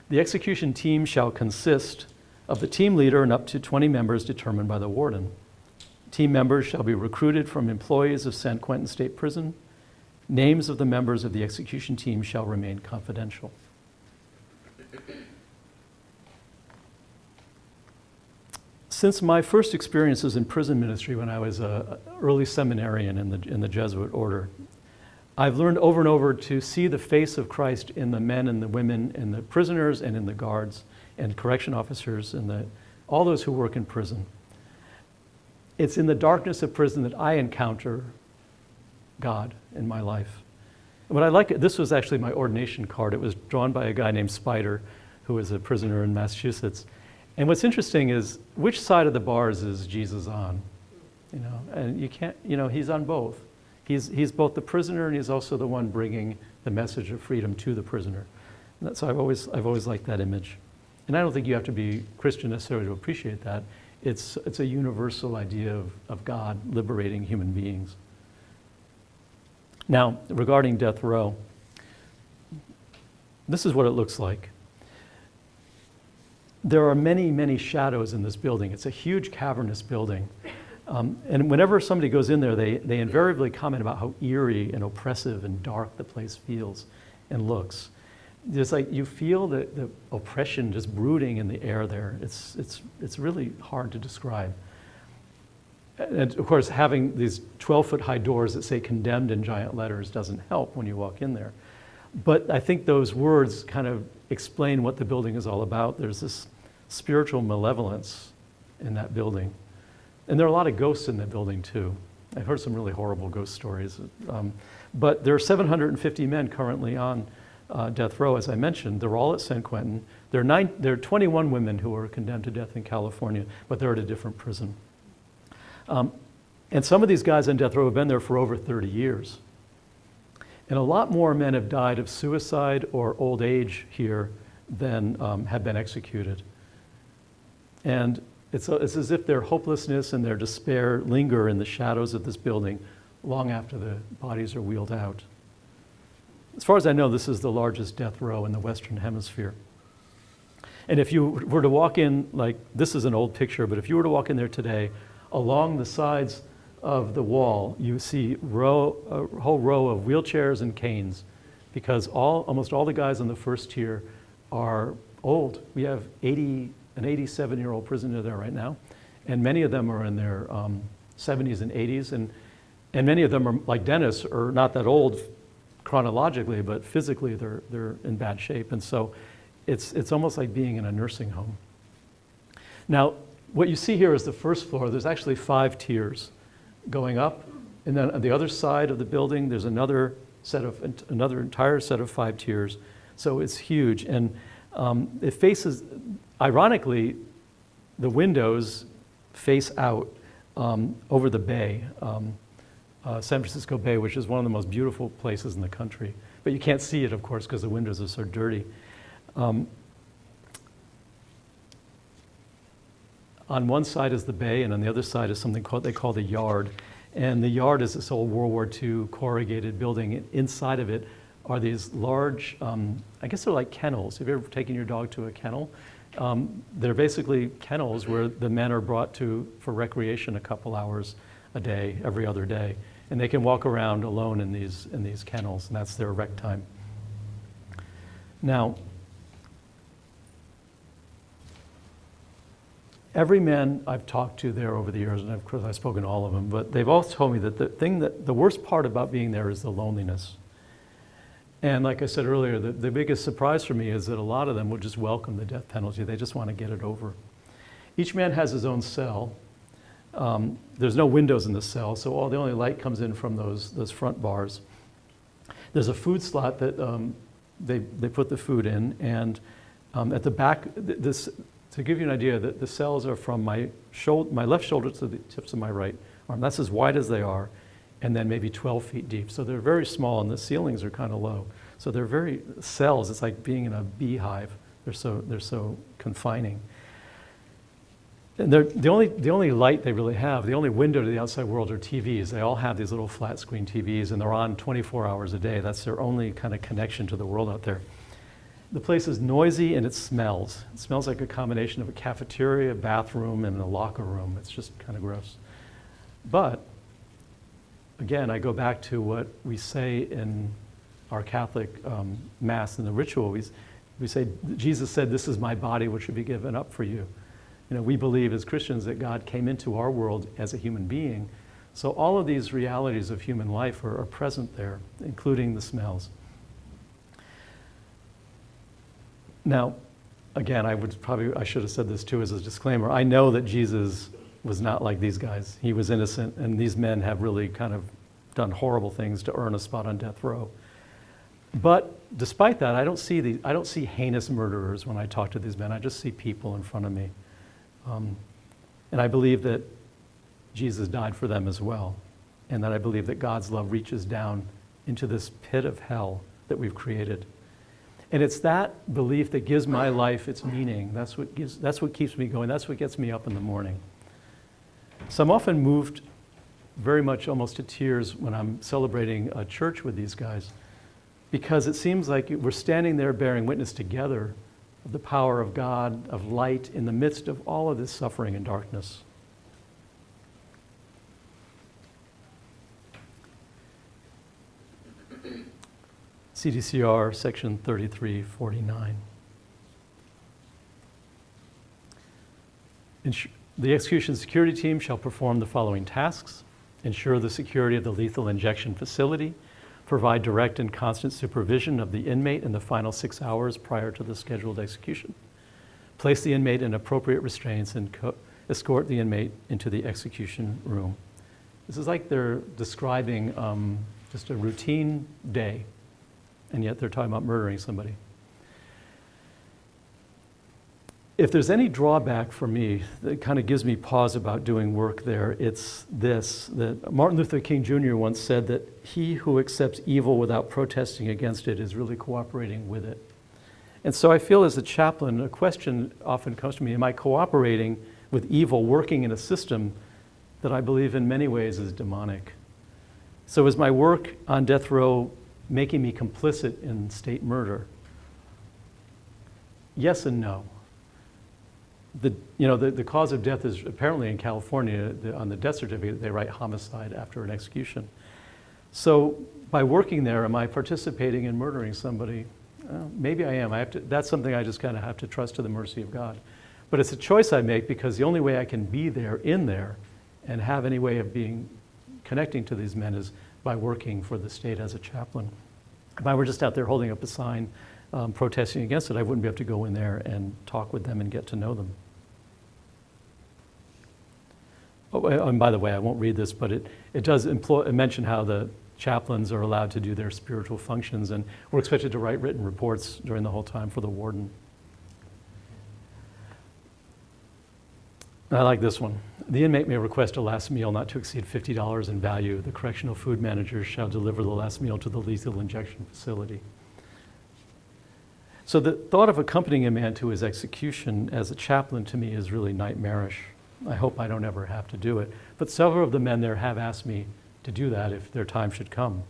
The execution team shall consist of the team leader and up to 20 members determined by the warden. Team members shall be recruited from employees of San Quentin State Prison. Names of the members of the execution team shall remain confidential. Since my first experiences in prison ministry when I was an early seminarian in the Jesuit order, I've learned over and over to see the face of Christ in the men and the women, in the prisoners and in the guards and correction officers and all those who work in prison. It's in the darkness of prison that I encounter God in my life. And what I like, this was actually my ordination card. It was drawn by a guy named Spider, who was a prisoner in Massachusetts. And what's interesting is, which side of the bars is Jesus on? You know, and you can't, you know, he's on both. He's both the prisoner and he's also the one bringing the message of freedom to the prisoner. And so I've always liked that image. And I don't think you have to be Christian necessarily to appreciate that. It's a universal idea of God liberating human beings. Now, regarding death row, this is what it looks like. There are many, many shadows in this building. It's a huge cavernous building. And whenever somebody goes in there, they invariably comment about how eerie and oppressive and dark the place feels and looks. It's like you feel the oppression just brooding in the air there. It's really hard to describe. And of course, having these 12-foot high doors that say condemned in giant letters doesn't help when you walk in there. But I think those words kind of explain what the building is all about. There's this spiritual malevolence in that building. And there are a lot of ghosts in that building too. I've heard some really horrible ghost stories. But there are 750 men currently on death row, as I mentioned. They're all at San Quentin. There are 21 women who are condemned to death in California, but they're at a different prison. And some of these guys on death row have been there for over 30 years. And a lot more men have died of suicide or old age here than have been executed. And it's as if their hopelessness and their despair linger in the shadows of this building long after the bodies are wheeled out. As far as I know, this is the largest death row in the Western Hemisphere. And if you were to walk in, like, this is an old picture, but if you were to walk in there today, along the sides of the wall, you see a whole row of wheelchairs and canes, because almost all the guys on the first tier are old. We have an 87-year-old prisoner there right now, and many of them are in their 70s and 80s, and many of them are, like Dennis, are not that old chronologically, but physically they're in bad shape. And so it's almost like being in a nursing home. Now, what you see here is the first floor. There's actually 5 tiers going up, and then on the other side of the building, there's another entire set of 5 tiers. So it's huge, and it faces, ironically, the windows face out over the bay, San Francisco Bay, which is one of the most beautiful places in the country. But you can't see it, of course, because the windows are so dirty. On one side is the bay, and on the other side is something they call the yard. And the yard is this old World War II corrugated building. Inside of it are these large, I guess they're like kennels. Have you ever taken your dog to a kennel? They're basically kennels where the men are brought to for recreation a couple hours a day, every other day. And they can walk around alone in these kennels, and that's their rec time. Now, every man I've talked to there over the years, and of course I've spoken to all of them, but they've all told me that the worst part about being there is the loneliness. And like I said earlier, the biggest surprise for me is that a lot of them will just welcome the death penalty. They just want to get it over. Each man has his own cell. There's no windows in the cell, so the only light comes in from those front bars. There's a food slot that they put the food in, and at the back, to give you an idea, the cells are from my left shoulder to the tips of my right arm. That's as wide as they are, and then maybe 12 feet deep. So they're very small, and the ceilings are kind of low. So they're very cells. It's like being in a beehive. They're so confining. And the only light they really have, the only window to the outside world are TVs. They all have these little flat screen TVs, and they're on 24 hours a day. That's their only kind of connection to the world out there. The place is noisy and it smells. It smells like a combination of a cafeteria, a bathroom, and a locker room. It's just kind of gross. But, again, I go back to what we say in our Catholic Mass and the ritual. We say, Jesus said, "This is my body which should be given up for you." We believe as Christians that God came into our world as a human being. So all of these realities of human life are present there, including the smells. Now, again, I should have said this too as a disclaimer. I know that Jesus was not like these guys. He was innocent, and these men have really kind of done horrible things to earn a spot on death row. But despite that, I don't see heinous murderers when I talk to these men. I just see people in front of me. And I believe that Jesus died for them as well, and that I believe that God's love reaches down into this pit of hell that we've created. And it's that belief that gives my life its meaning. That's what keeps me going. That's what gets me up in the morning. So I'm often moved very much almost to tears when I'm celebrating a church with these guys, because it seems like we're standing there bearing witness together of the power of God, of light in the midst of all of this suffering and darkness. CDCR section 3349. The execution security team shall perform the following tasks: ensure the security of the lethal injection facility, provide direct and constant supervision of the inmate in the final 6 hours prior to the scheduled execution, place the inmate in appropriate restraints, and escort the inmate into the execution room. This is like they're describing just a routine day, and yet they're talking about murdering somebody. If there's any drawback for me that kind of gives me pause about doing work there, it's this, that Martin Luther King Jr. once said that he who accepts evil without protesting against it is really cooperating with it. And so I feel as a chaplain, a question often comes to me: am I cooperating with evil, working in a system that I believe in many ways is demonic? So is my work on death row making me complicit in state murder? Yes and no. The cause of death is apparently in California, on the death certificate, they write homicide after an execution. So by working there, am I participating in murdering somebody? Maybe I am. That's something I just kind of have to trust to the mercy of God. But it's a choice I make, because the only way I can be there, in there, and have any way of connecting to these men is by working for the state as a chaplain. If I were just out there holding up a sign protesting against it, I wouldn't be able to go in there and talk with them and get to know them. Oh, and by the way, I won't read this, but it does mention how the chaplains are allowed to do their spiritual functions, and we're expected to write written reports during the whole time for the warden. I like this one. The inmate may request a last meal not to exceed $50 in value. The correctional food manager shall deliver the last meal to the lethal injection facility. So the thought of accompanying a man to his execution as a chaplain to me is really nightmarish. I hope I don't ever have to do it. But several of the men there have asked me to do that if their time should come.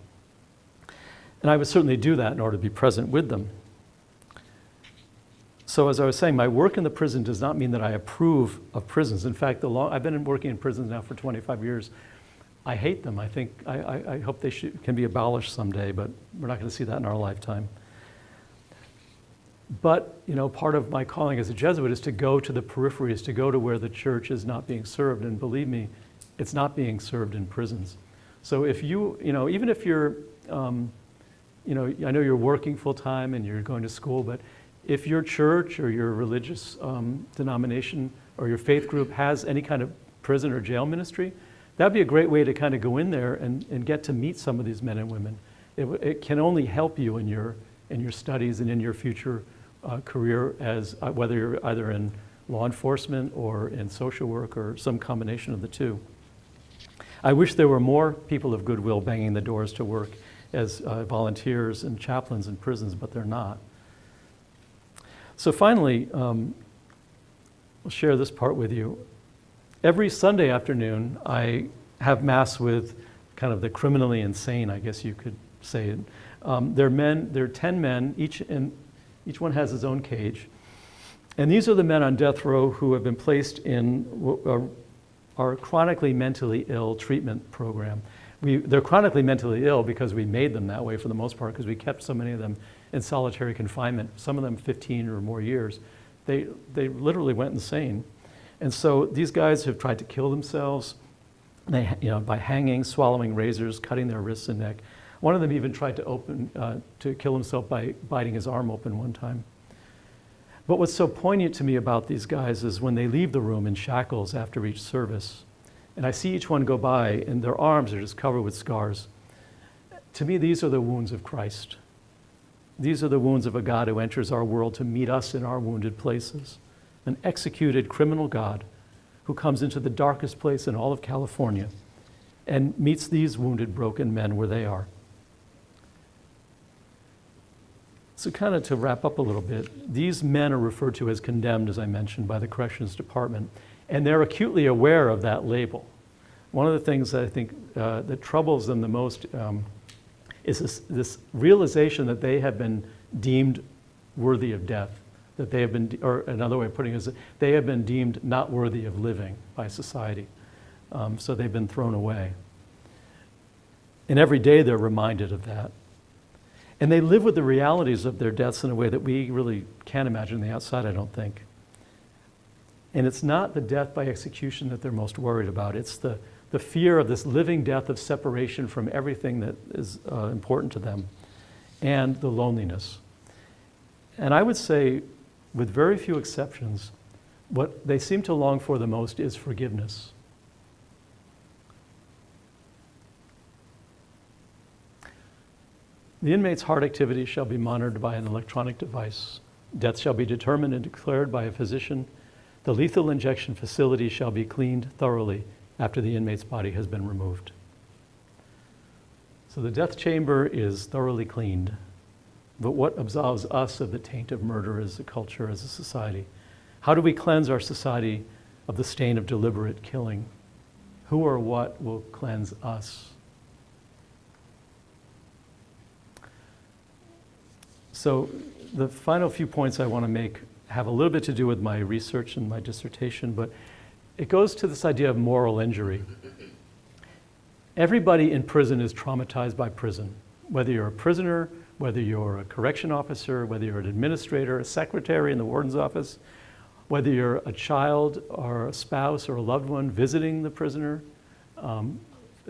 And I would certainly do that in order to be present with them. So as I was saying, my work in the prison does not mean that I approve of prisons. In fact, I've been working in prisons now for 25 years. I hate them. I hope they can be abolished someday, but we're not going to see that in our lifetime. But, part of my calling as a Jesuit is to go to the peripheries, to go to where the church is not being served. And believe me, it's not being served in prisons. So if even if you're, I know you're working full time and you're going to school, but if your church or your religious denomination or your faith group has any kind of prison or jail ministry, that'd be a great way to kind of go in there and get to meet some of these men and women. It can only help you in your studies and in your future career, as whether you're either in law enforcement or in social work or some combination of the two. I wish there were more people of goodwill banging the doors to work as volunteers and chaplains in prisons, but they're not. So finally, I'll share this part with you. Every Sunday afternoon, I have Mass with kind of the criminally insane, I guess you could say. There are 10 men, each one has his own cage. And these are the men on death row who have been placed in our chronically mentally ill treatment program. They're chronically mentally ill because we made them that way for the most part, because we kept so many of them in solitary confinement, some of them 15 or more years. They literally went insane. And so these guys have tried to kill themselves by hanging, swallowing razors, cutting their wrists and neck. One of them even tried to kill himself by biting his arm open one time. But what's so poignant to me about these guys is when they leave the room in shackles after each service, and I see each one go by and their arms are just covered with scars. To me, these are the wounds of Christ. These are the wounds of a God who enters our world to meet us in our wounded places. An executed criminal God who comes into the darkest place in all of California and meets these wounded, broken men where they are. So kind of to wrap up a little bit, these men are referred to as condemned, as I mentioned, by the Corrections Department, and they're acutely aware of that label. One of the things that I think that troubles them the most is this realization that they have been deemed worthy of death, that they have been, or another way of putting it is that they have been deemed not worthy of living by society. So they've been thrown away. And every day they're reminded of that. And they live with the realities of their deaths in a way that we really can't imagine on the outside, I don't think. And it's not the death by execution that they're most worried about. It's the fear of this living death of separation from everything that is important to them, and the loneliness. And I would say, with very few exceptions, what they seem to long for the most is forgiveness. The inmate's heart activity shall be monitored by an electronic device. Death shall be determined and declared by a physician. The lethal injection facility shall be cleaned thoroughly after the inmate's body has been removed. So the death chamber is thoroughly cleaned. But what absolves us of the taint of murder as a culture, as a society? How do we cleanse our society of the stain of deliberate killing? Who or what will cleanse us? So the final few points I want to make have a little bit to do with my research and my dissertation, but it goes to this idea of moral injury. Everybody in prison is traumatized by prison, whether you're a prisoner, whether you're a correction officer, whether you're an administrator, a secretary in the warden's office, whether you're a child or a spouse or a loved one visiting the prisoner, and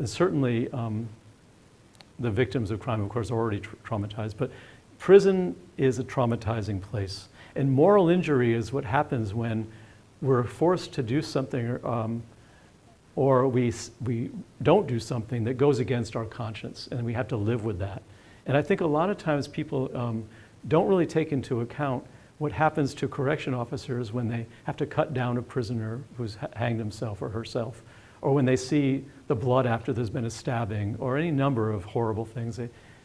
certainly the victims of crime, of course, are already traumatized, but prison is a traumatizing place. And moral injury is what happens when we're forced to do something or we don't do something that goes against our conscience, and we have to live with that. And I think a lot of times people don't really take into account what happens to correction officers when they have to cut down a prisoner who's hanged himself or herself, or when they see the blood after there's been a stabbing, or any number of horrible things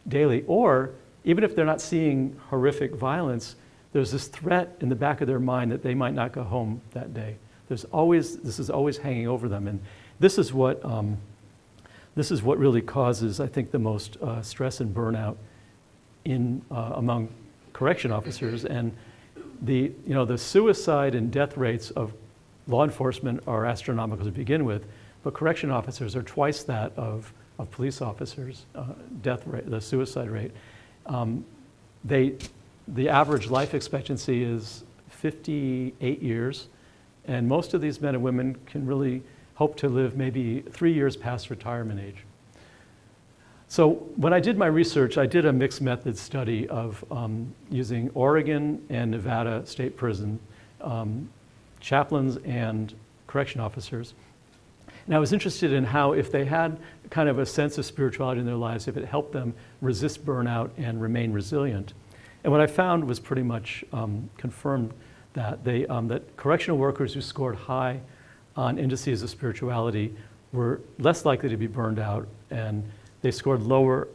daily. Or even if they're not seeing horrific violence, there's this threat in the back of their mind that they might not go home that day. This is always hanging over them, and this is what really causes, I think, the most stress and burnout among correction officers. And the suicide and death rates of law enforcement are astronomical to begin with, but correction officers are twice that of police officers. Death rate, the suicide rate. The average life expectancy is 58 years, and most of these men and women can really hope to live maybe 3 years past retirement age. So when I did my research, I did a mixed method study of using Oregon and Nevada state prison, chaplains and correction officers. And I was interested in how, if they had kind of a sense of spirituality in their lives, if it helped them resist burnout and remain resilient. And what I found was pretty much confirmed that that correctional workers who scored high on indices of spirituality were less likely to be burned out, and they scored lower.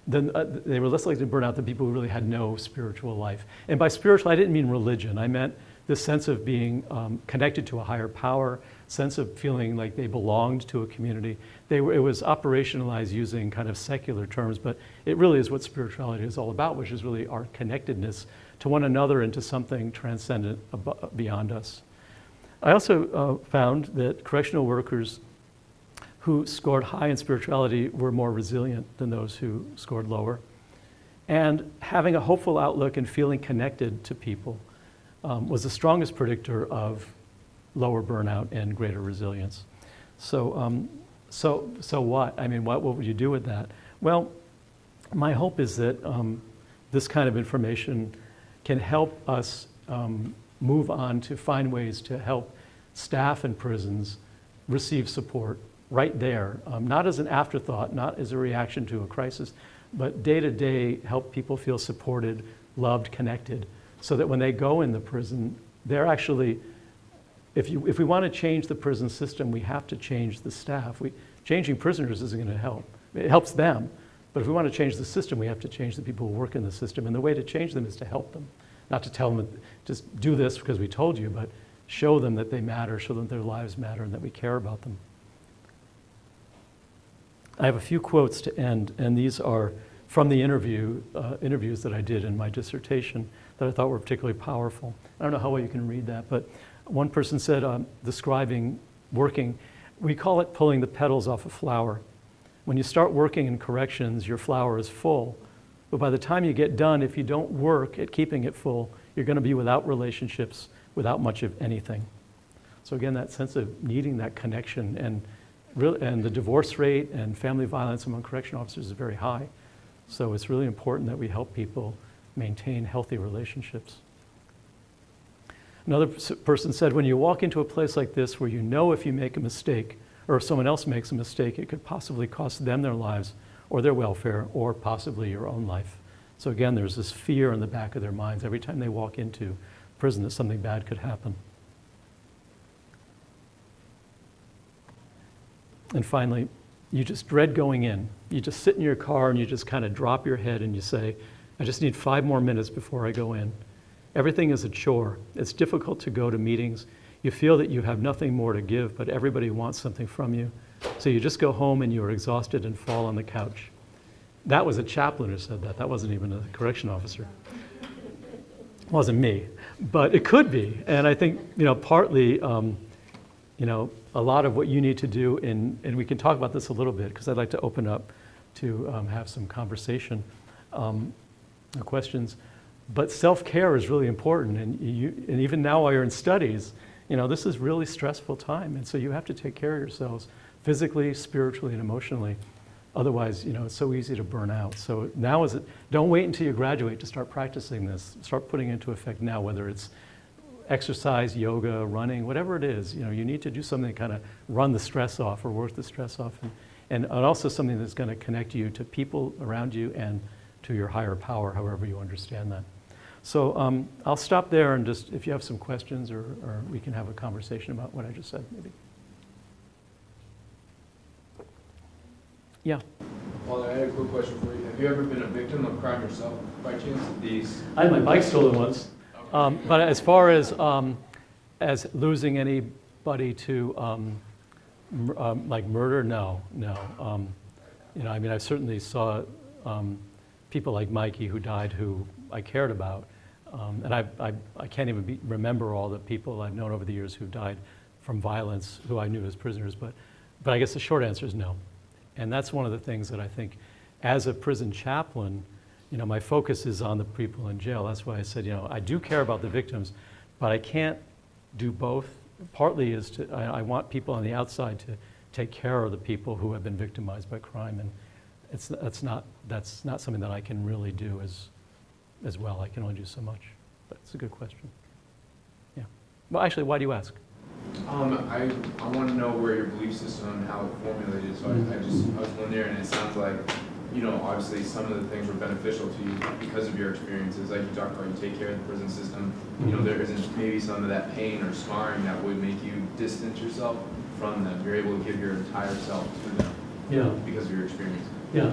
They were less likely to burn out than people who really had no spiritual life. And by spiritual, I didn't mean religion. I meant this sense of being connected to a higher power, sense of feeling like they belonged to a community. It was operationalized using kind of secular terms, but it really is what spirituality is all about, which is really our connectedness to one another and to something transcendent beyond us. I also found that correctional workers who scored high in spirituality were more resilient than those who scored lower. And having a hopeful outlook and feeling connected to people was the strongest predictor of lower burnout and greater resilience. So what? I mean, what would you do with that? Well, my hope is that this kind of information can help us move on to find ways to help staff in prisons receive support right there, not as an afterthought, not as a reaction to a crisis, but day to day help people feel supported, loved, connected, so that when they go in the prison, they're actually, if we want to change the prison system, we have to change the staff. Changing prisoners isn't going to help. It helps them, but if we want to change the system, we have to change the people who work in the system, and the way to change them is to help them, not to tell them, just do this because we told you, but show them that they matter, show them that their lives matter, and that we care about them. I have a few quotes to end, and these are from the interviews that I did in my dissertation that I thought were particularly powerful. I don't know how well you can read that, but one person said, describing working, we call it pulling the petals off a flower. When you start working in corrections, your flower is full, but by the time you get done, if you don't work at keeping it full, you're going to be without relationships, without much of anything. So again, that sense of needing that connection, and the divorce rate and family violence among correction officers is very high. So it's really important that we help people maintain healthy relationships. Another person said, when you walk into a place like this where you know if you make a mistake or if someone else makes a mistake, it could possibly cost them their lives or their welfare or possibly your own life. So again, there's this fear in the back of their minds every time they walk into prison that something bad could happen. And finally, you just dread going in. You just sit in your car and you just kind of drop your head and you say, I just need 5 more minutes before I go in. Everything is a chore. It's difficult to go to meetings. You feel that you have nothing more to give, but everybody wants something from you. So you just go home and you're exhausted and fall on the couch. That was a chaplain who said that. That wasn't even a correction officer. It wasn't me, but it could be. And I think, partly, a lot of what you need to do, and we can talk about this a little bit, because I'd like to open up to have some conversation, questions. But self-care is really important, and even now while you're in studies, this is really stressful time, and so you have to take care of yourselves physically, spiritually, and emotionally. Otherwise, it's so easy to burn out. So now don't wait until you graduate to start practicing this. Start putting it into effect now, whether it's exercise, yoga, running, whatever it is. You need to do something to kind of run the stress off or work the stress off, and also something that's going to connect you to people around you and to your higher power, however you understand that. So I'll stop there, and just if you have some questions, or we can have a conversation about what I just said, maybe. Yeah. Father, I had a quick question for you. Have you ever been a victim of crime yourself, by chance? I had my bike stolen once, but as far as losing anybody to like murder, no. I certainly saw people like Mikey who died, who I cared about, and I can't even remember all the people I've known over the years who died from violence, who I knew as prisoners. But I guess the short answer is no. And that's one of the things that I think, as a prison chaplain, my focus is on the people in jail. That's why I said, I do care about the victims, but I can't do both. Partly is I want people on the outside to take care of the people who have been victimized by crime, and that's not something that I can really do as well. I can only do so much. But it's a good question. Yeah. Well, actually, why do you ask? I want to know where your belief system and how it formulated. So I was wondering, and it sounds like, obviously some of the things were beneficial to you because of your experiences. Like you talked about, you take care of the prison system. There isn't maybe some of that pain or scarring that would make you distance yourself from them. You're able to give your entire self to them. Yeah. Because of your experience. Yeah,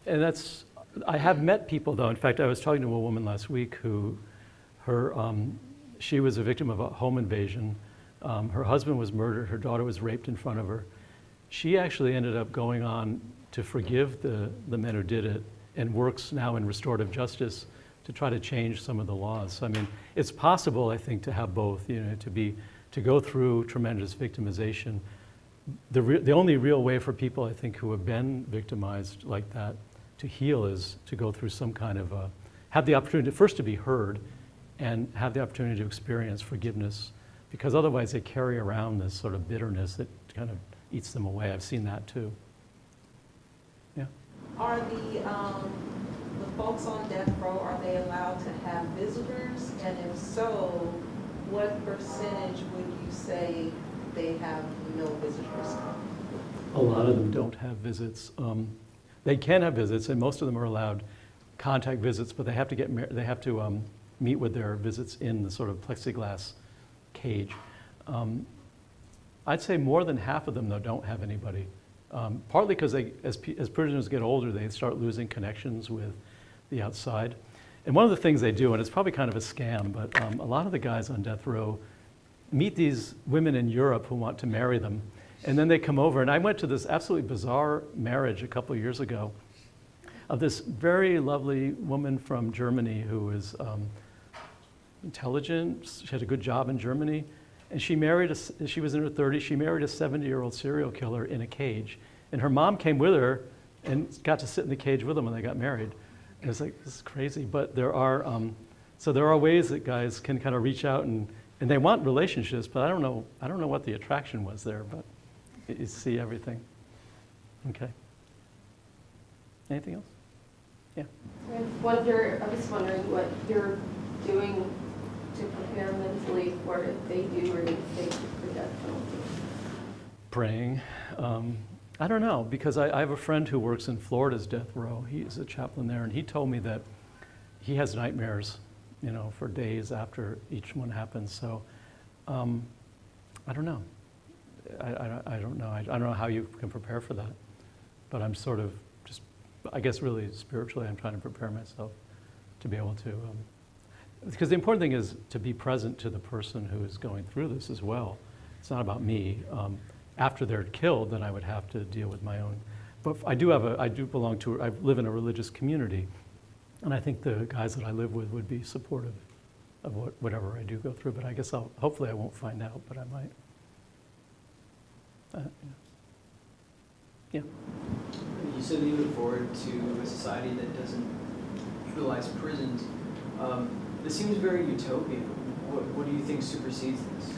and that's, I have met people though. In fact, I was talking to a woman last week who, she was a victim of a home invasion. Her husband was murdered, her daughter was raped in front of her. She actually ended up going on to forgive the men who did it, and works now in restorative justice to try to change some of the laws. So, it's possible, I think, to have both, to be to go through tremendous victimization. The only real way for people, I think, who have been victimized like that to heal is to go through some kind of have the opportunity first to be heard and have the opportunity to experience forgiveness, because otherwise they carry around this sort of bitterness that kind of eats them away. I've seen that too. Yeah. Are the folks on death row, are they allowed to have visitors? And if so, what percentage would you say they have no visitors? A lot of them don't have visits. They can have visits, and most of them are allowed contact visits, but they have to meet with their visits in the sort of plexiglass cage. I'd say more than half of them, though, don't have anybody. Partly because as prisoners get older, they start losing connections with the outside. And one of the things they do, and it's probably kind of a scam, but a lot of the guys on death row meet these women in Europe who want to marry them. And then they come over, and I went to this absolutely bizarre marriage a couple of years ago of this very lovely woman from Germany who was intelligent. She had a good job in Germany. And she was in her 30s, she married a 70-year-old serial killer in a cage. And her mom came with her and got to sit in the cage with them when they got married. And it's like, this is crazy. But there are ways that guys can kind of reach out and they want relationships, but I don't know what the attraction was there, but you see everything. Okay. Anything else? Yeah. I'm just wondering what you're doing to prepare mentally for if they do or didn't take the death penalty. Praying. I don't know, because I have a friend who works in Florida's death row. He's a chaplain there, and he told me that he has nightmares, for days after each one happens. So I don't know. I don't know. I don't know how you can prepare for that. But I'm sort of just, I guess really spiritually, I'm trying to prepare myself to be able to, because the important thing is to be present to the person who is going through this as well. It's not about me. After they're killed, then I would have to deal with my own. But I live in a religious community, and I think the guys that I live with would be supportive of whatever I do go through. But I guess hopefully I won't find out, but I might. Yeah. You said you look forward to a society that doesn't utilize prisons. This seems very utopian. What do you think supersedes this?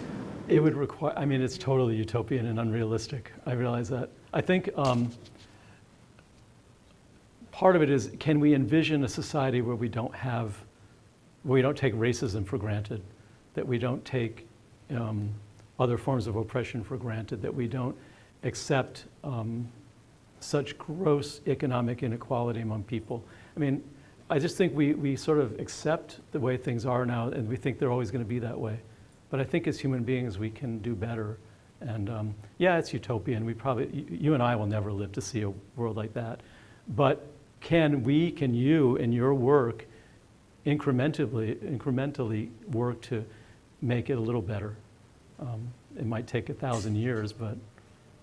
It would require, it's totally utopian and unrealistic. I realize that. I think part of it is, can we envision a society where we don't take racism for granted, that we don't take other forms of oppression for granted, that we don't accept such gross economic inequality among people. I just think we sort of accept the way things are now, and we think they're always going to be that way. But I think as human beings, we can do better. And yeah, it's utopian. You and I will never live to see a world like that. But can you in your work incrementally work to make it a little better? It might take 1,000 years, but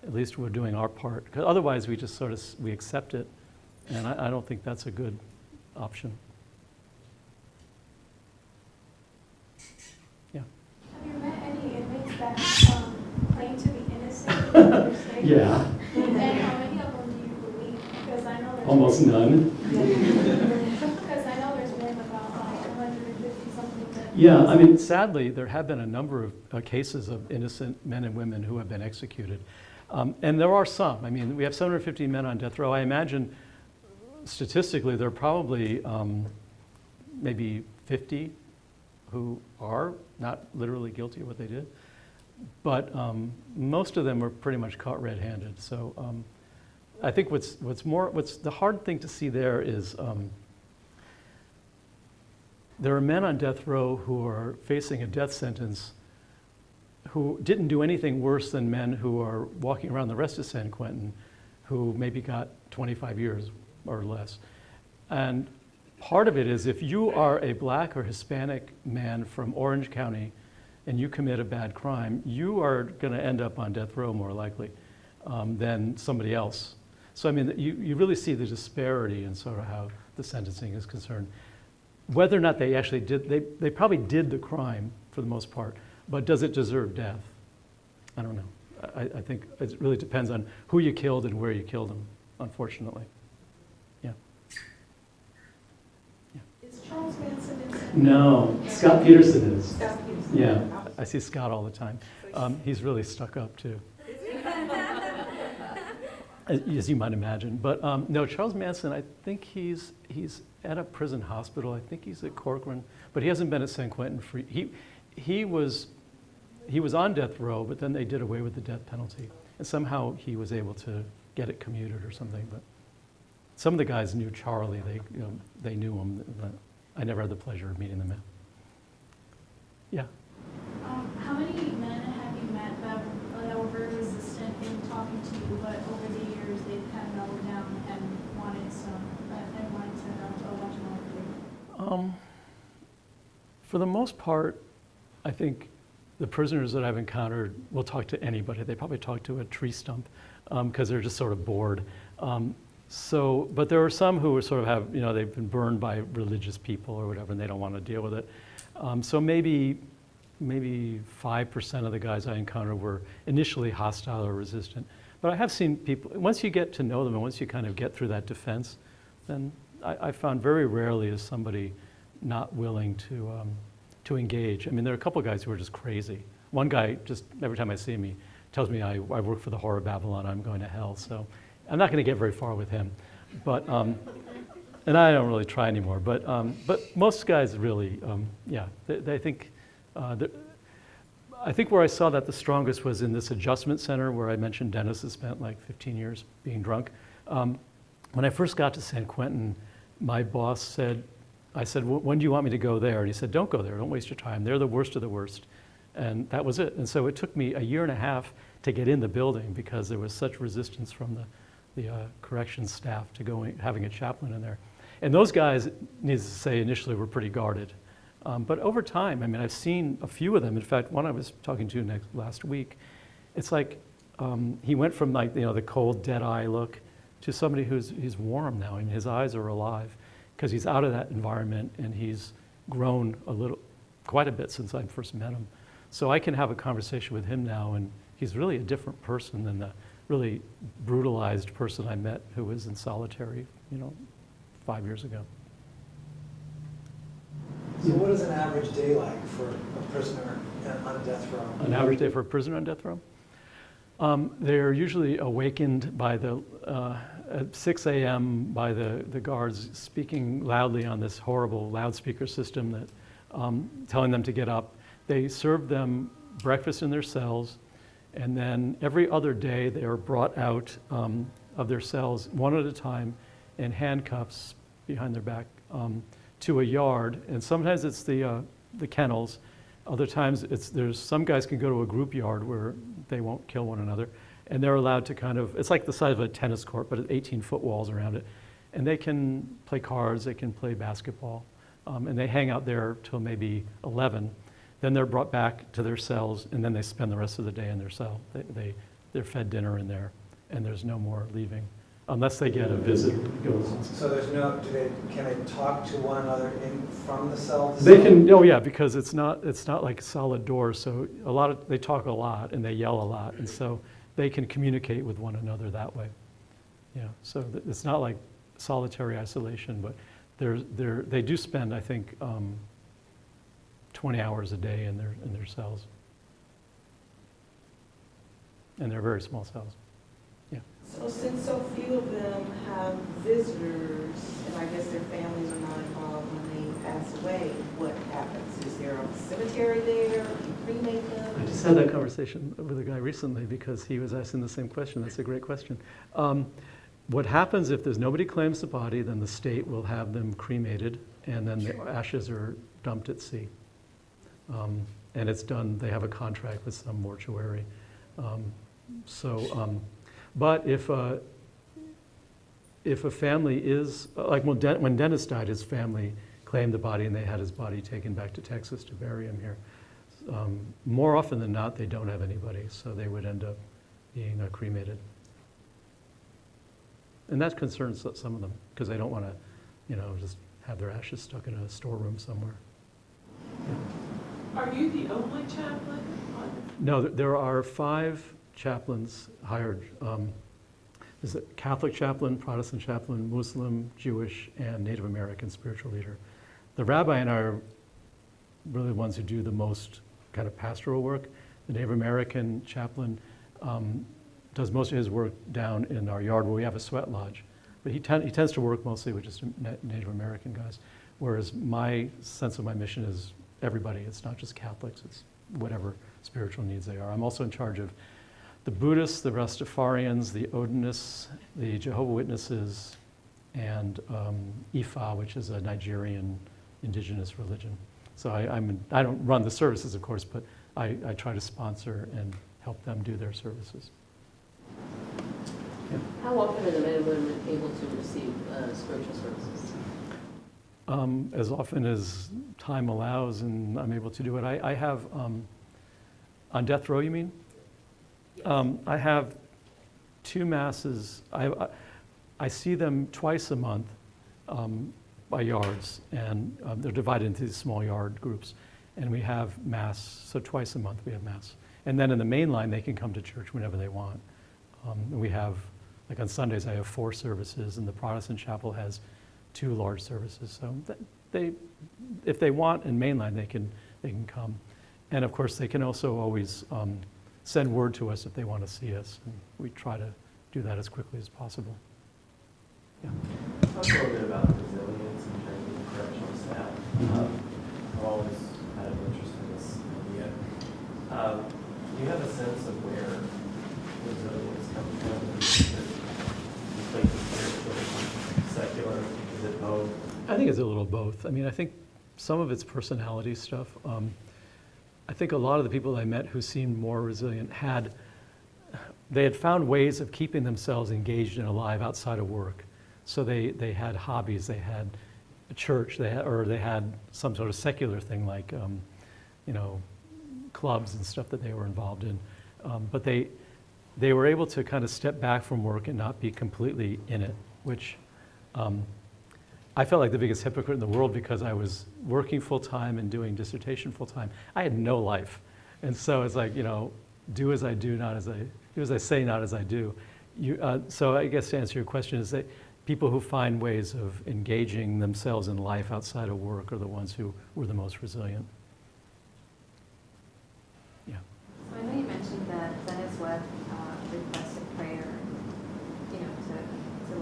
at least we're doing our part. Because otherwise, we just we accept it, and I don't think that's a good option. Yeah. Have you met any inmates that claim to be innocent in your state? Yeah. And how many of them do you believe? Because I know there's Almost none. Because I know there's been about 150 something. Yeah, sadly, there have been a number of cases of innocent men and women who have been executed. And there are some. We have 750 men on death row. I imagine statistically there are probably maybe 50 who are not literally guilty of what they did. But most of them were pretty much caught red-handed. So I think what's the hard thing to see there is there are men on death row who are facing a death sentence who didn't do anything worse than men who are walking around the rest of San Quentin who maybe got 25 years or less. And part of it is if you are a black or Hispanic man from Orange County and you commit a bad crime, you are going to end up on death row more likely than somebody else. So you really see the disparity in sort of how the sentencing is concerned. Whether or not they actually did, they probably did the crime for the most part. But does it deserve death? I don't know. I think it really depends on who you killed and where you killed them, unfortunately. Yeah. Is Charles Manson in there? No, Scott Peterson is. Scott Peterson. Yeah, I see Scott all the time. He's really stuck up too, as you might imagine. But no, Charles Manson, I think he's at a prison hospital. I think he's at Corcoran, but he hasn't been at San Quentin for. He was on death row, but then they did away with the death penalty, and somehow he was able to get it commuted or something. But some of the guys knew Charlie. They knew him. But I never had the pleasure of meeting the man. Yeah. How many men have you met that were very resistant in talking to you, but over the years they've kind of mellowed down and wanted to watch more of you? For the most part, I think the prisoners that I've encountered will talk to anybody. They probably talk to a tree stump because they're just sort of bored. But there are some who sort of have, they've been burned by religious people or whatever, and they don't want to deal with it. So maybe 5% of the guys I encountered were initially hostile or resistant. But I have seen people, once you get to know them and once you kind of get through that defense, then I found very rarely is somebody not willing to engage. I mean, there are a couple of guys who are just crazy. One guy, just every time I see him, he tells me I work for the Horror of Babylon, I'm going to hell. So I'm not going to get very far with him. But, and I don't really try anymore. But most guys really, they think, I think where I saw that the strongest was in this adjustment center where I mentioned Dennis has spent like 15 years being drunk. When I first got to San Quentin, my boss said, I said, when do you want me to go there? And he said, don't go there, don't waste your time. They're the worst of the worst. And that was it. And so it took me a year and a half to get in the building because there was such resistance from the corrections staff to having a chaplain in there. And those guys, needless to say, initially were pretty guarded. But over time, I mean, I've seen a few of them. In fact, one I was talking to last week, it's like he went from like, the cold, dead-eye look to somebody he's warm now. I mean, his eyes are alive because he's out of that environment and he's grown quite a bit since I first met him. So I can have a conversation with him now, and he's really a different person than the really brutalized person I met who was in solitary, 5 years ago. So what is an average day like for a prisoner on death row? An average day for a prisoner on death row? They're usually awakened by at 6 a.m. by the guards speaking loudly on this horrible loudspeaker system that telling them to get up. They serve them breakfast in their cells, and then every other day they are brought out of their cells one at a time in handcuffs behind their back to a yard. And sometimes it's the kennels. Other times there's some guys can go to a group yard where they won't kill one another, and they're allowed to it's like the size of a tennis court, but 18-foot walls around it. And they can play cards, they can play basketball, and they hang out there till maybe 11. Then they're brought back to their cells, and then they spend the rest of the day in their cell. They're fed dinner in there, and there's no more leaving, unless they get a visitor that goes. So there's can they talk to one another from the cell? They can, oh yeah, because it's not like solid doors, so they talk a lot and they yell a lot, and so they can communicate with one another that way. Yeah, so it's not like solitary isolation, but they do spend, I think, 20 hours a day in their cells. And they're very small cells. Yeah. So since so few of them have visitors, and I guess their families are not involved when they pass away, what happens? Is there a cemetery there? Do you cremate them? I just had that conversation with a guy recently because he was asking the same question. That's a great question. What happens if there's nobody claims the body, then the state will have them cremated, and then the ashes are dumped at sea. And it's done, they have a contract with some mortuary. But if a family is, like when Dennis died, his family claimed the body and they had his body taken back to Texas to bury him here. More often than not, they don't have anybody, so they would end up being cremated. And that concerns some of them, because they don't want to, just have their ashes stuck in a storeroom somewhere. Yeah. Are you the only chaplain? No, there are 5 chaplains hired. There's a Catholic chaplain, Protestant chaplain, Muslim, Jewish, and Native American spiritual leader. The rabbi and I are really the ones who do the most kind of pastoral work. The Native American chaplain does most of his work down in our yard where we have a sweat lodge. But he tends to work mostly with just Native American guys, whereas my sense of my mission is everybody. It's not just Catholics, it's whatever spiritual needs they are. I'm also in charge of the Buddhists, the Rastafarians, the Odinists, the Jehovah's Witnesses, and Ifa, which is a Nigerian indigenous religion. So I don't run the services, of course, but I try to sponsor and help them do their services. Yeah. How often are the men and women able to receive spiritual services? As often as time allows and I'm able to do it. I have, on death row you mean? I have 2 masses. I see them twice a month by yards, and they're divided into these small yard groups. And we have mass, so twice a month we have mass. And then in the main line, they can come to church whenever they want. And we have, like on Sundays, I have 4 services, and the Protestant chapel has 2 large services. So if they want in mainline, they can come. And of course, they can also always send word to us if they want to see us. And we try to do that as quickly as possible. Yeah. Talk a little bit about resilience in terms of the correctional staff. I've always had an interest in this idea. Do you have a sense of where resilience comes from? Is it like spiritual, secular? Is it both? I think it's a little both. I mean, I think some of it's personality stuff. I think a lot of the people I met who seemed more resilient had found ways of keeping themselves engaged and alive outside of work. So they had hobbies, they had a church, they had some sort of secular thing like, clubs and stuff that they were involved in. But they were able to kind of step back from work and not be completely in it, which I felt like the biggest hypocrite in the world because I was working full-time and doing dissertation full-time. I had no life. And so it's like, do as I do, do as I say, not as I do. So I guess to answer your question is that people who find ways of engaging themselves in life outside of work are the ones who were the most resilient. Yeah. So I know you mentioned that Dennis Webb requested prayer, to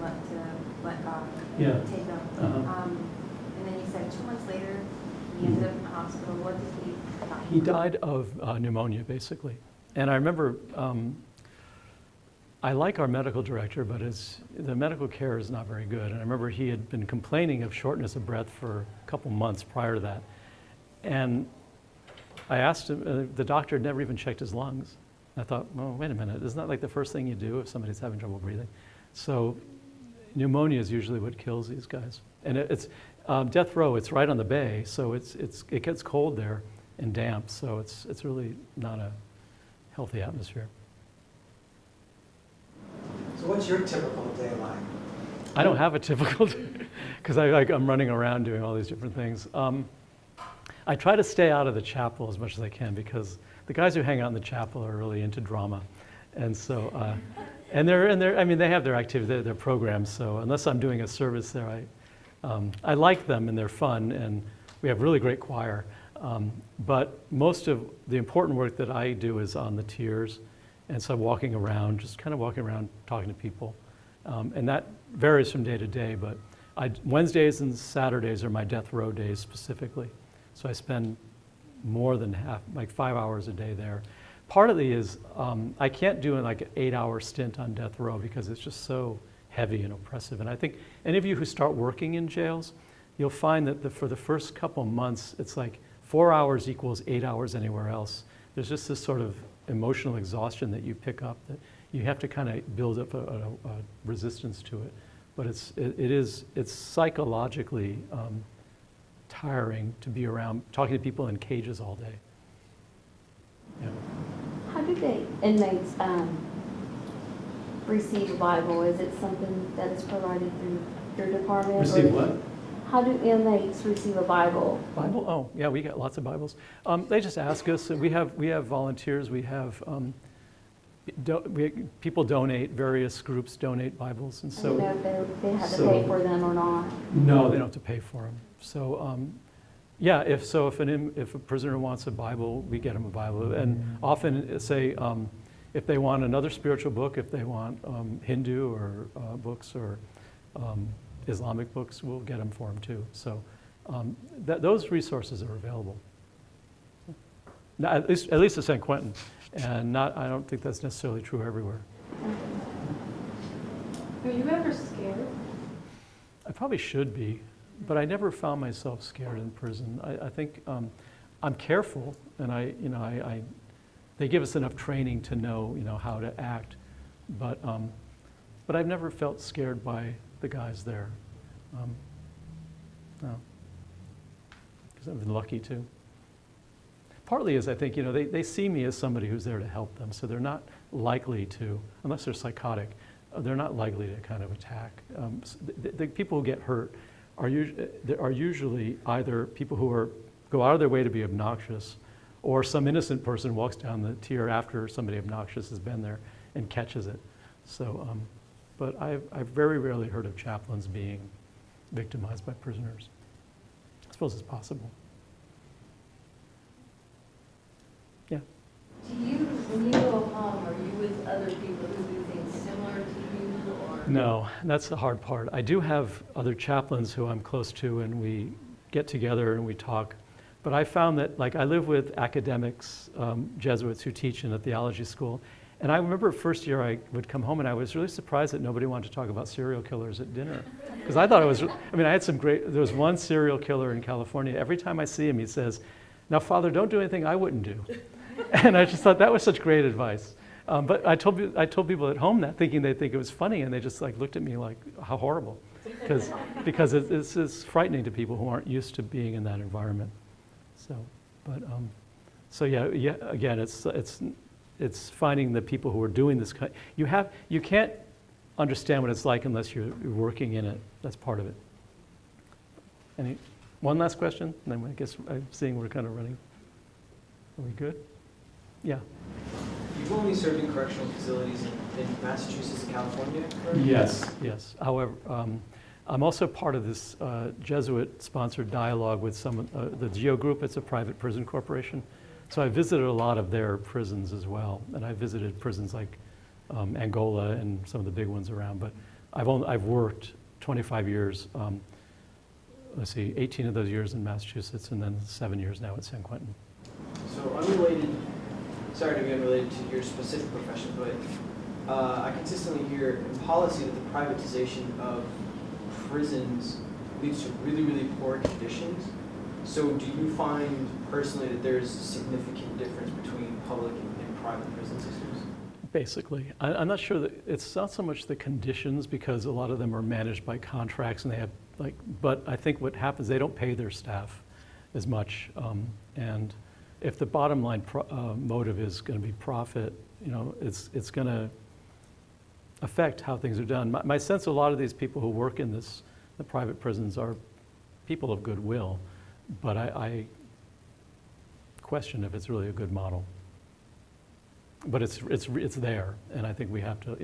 let God take them. And then you said 2 months later, he ended up in the hospital. What did he die? He died of pneumonia, basically. And I remember, I like our medical director, but the medical care is not very good. And I remember he had been complaining of shortness of breath for a couple months prior to that. And I asked him, the doctor had never even checked his lungs. I thought, well, wait a minute, isn't that like the first thing you do if somebody's having trouble breathing? So pneumonia is usually what kills these guys. And it's death row, it's right on the bay, so it gets cold there and damp, so it's really not a healthy atmosphere. So what's your typical day like? I don't have a typical day, because I'm running around doing all these different things. I try to stay out of the chapel as much as I can, because the guys who hang out in the chapel are really into drama. And so, and they have their activity, their programs, so unless I'm doing a service there, I like them and they're fun, and we have really great choir. But most of the important work that I do is on the tiers, and so I'm walking around, just kind of walking around, talking to people. And that varies from day to day, but Wednesdays and Saturdays are my death row days specifically. So I spend more than 5 hours a day there. Partly is, I can't do like an 8-hour stint on death row because it's just so heavy and oppressive. And I think any of you who start working in jails, you'll find that for the first couple months, it's like 4 hours equals 8 hours anywhere else. There's just this sort of emotional exhaustion that you pick up that you have to kind of build up a resistance to it. But it's psychologically tiring to be around talking to people in cages all day. Yeah. How do the inmates receive a Bible? Is it something that is provided through your department? Receive what? How do inmates receive a Bible? Bible? Oh, yeah, we got lots of Bibles. They just ask us. We have volunteers. We have people donate. Various groups donate Bibles, and so. Do you know if they have to pay for them or not? No, they don't have to pay for them. So, yeah, if a prisoner wants a Bible, we get them a Bible. And often, say, if they want another spiritual book, if they want Hindu or books or Islamic books, we'll get them for them too. So those resources are available. Now, at least at San Quentin, and I don't think that's necessarily true everywhere. Are you ever scared? I probably should be, but I never found myself scared in prison. I think I'm careful, and they give us enough training to know how to act, but I've never felt scared by the guys there. No, because I've been lucky too. Partly is I think they see me as somebody who's there to help them, so they're not likely to, unless they're psychotic, they're not likely to kind of attack. The people who get hurt are usually either people who go out of their way to be obnoxious, or some innocent person walks down the tier after somebody obnoxious has been there and catches it. So, but I've very rarely heard of chaplains being victimized by prisoners. I suppose it's possible. Yeah. Do you, when you go home, are you with other people who do things similar to you, or? No, that's the hard part. I do have other chaplains who I'm close to, and we get together and we talk. But I found that, like, I live with academics, Jesuits who teach in a theology school. And I remember first year I would come home and I was really surprised that nobody wanted to talk about serial killers at dinner. Because I thought I had there was one serial killer in California. Every time I see him, he says, "Now, Father, don't do anything I wouldn't do." And I just thought that was such great advice. But I told people at home that, thinking they'd think it was funny, and they just looked at me like, how horrible. Because it's frightening to people who aren't used to being in that environment. So yeah, again, it's finding the people who are doing this. You can't understand what it's like unless you're working in it. That's part of it. One last question? And then I guess I'm seeing we're kind of running. Are we good? Yeah. You've only served in correctional facilities in Massachusetts and California, correct? Yes. However, I'm also part of this Jesuit-sponsored dialogue with the GEO Group. It's a private prison corporation. So I visited a lot of their prisons as well, and I visited prisons like Angola and some of the big ones around. But I've worked 25 years. 18 of those years in Massachusetts, and then 7 years now at San Quentin. So unrelated, sorry to be unrelated to your specific profession, but I consistently hear in policy that the privatization of prisons leads to really, really poor conditions. So do you find personally that there's a significant difference between public and private prison systems? Basically. I'm not sure that it's not so much the conditions, because a lot of them are managed by contracts and they have but I think what happens, they don't pay their staff as much. And if the bottom line motive is going to be profit, it's going to affect how things are done. My sense, a lot of these people who work in the private prisons are people of goodwill, but I question if it's really a good model. But it's there, and I think we have to,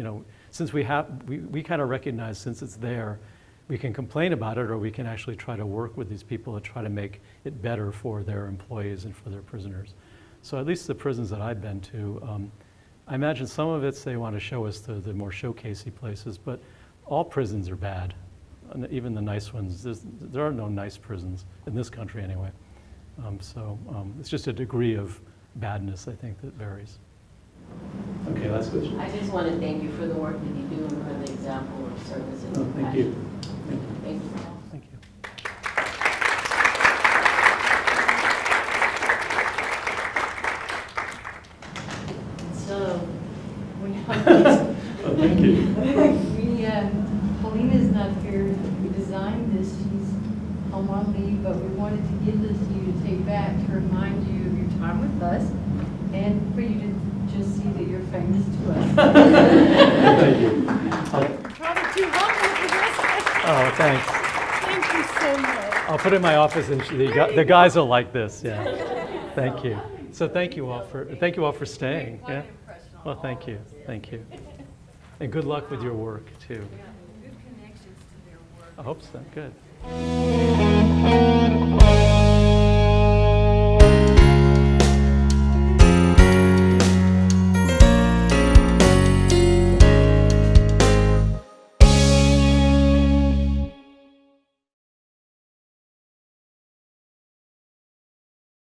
since we kind of recognize, since it's there, we can complain about it, or we can actually try to work with these people to try to make it better for their employees and for their prisoners. So at least the prisons that I've been to, I imagine some of it's they want to show us the more showcasey places, but all prisons are bad, and even the nice ones. There are no nice prisons in this country anyway. So it's just a degree of badness, I think, that varies. Okay, last question. I just want to thank you for the work that you do and for the example of service and compassion. Thank you. Thank you. Thank you. So, Thank you. Paulina's not here. We designed this. She's home on leave, but we wanted to give this to you to take back to remind you of your time with us and for you to just see that you're famous to us. Thank you. Probably too humble for this. Oh, thanks. Thank you. you so much. I'll put it in my office, and the guys will like this. Yeah. Thank you. So thank you all for staying. Yeah. Well, thank you. Thank you. And good luck with your work too. Good connections to their work. I hope so. Good.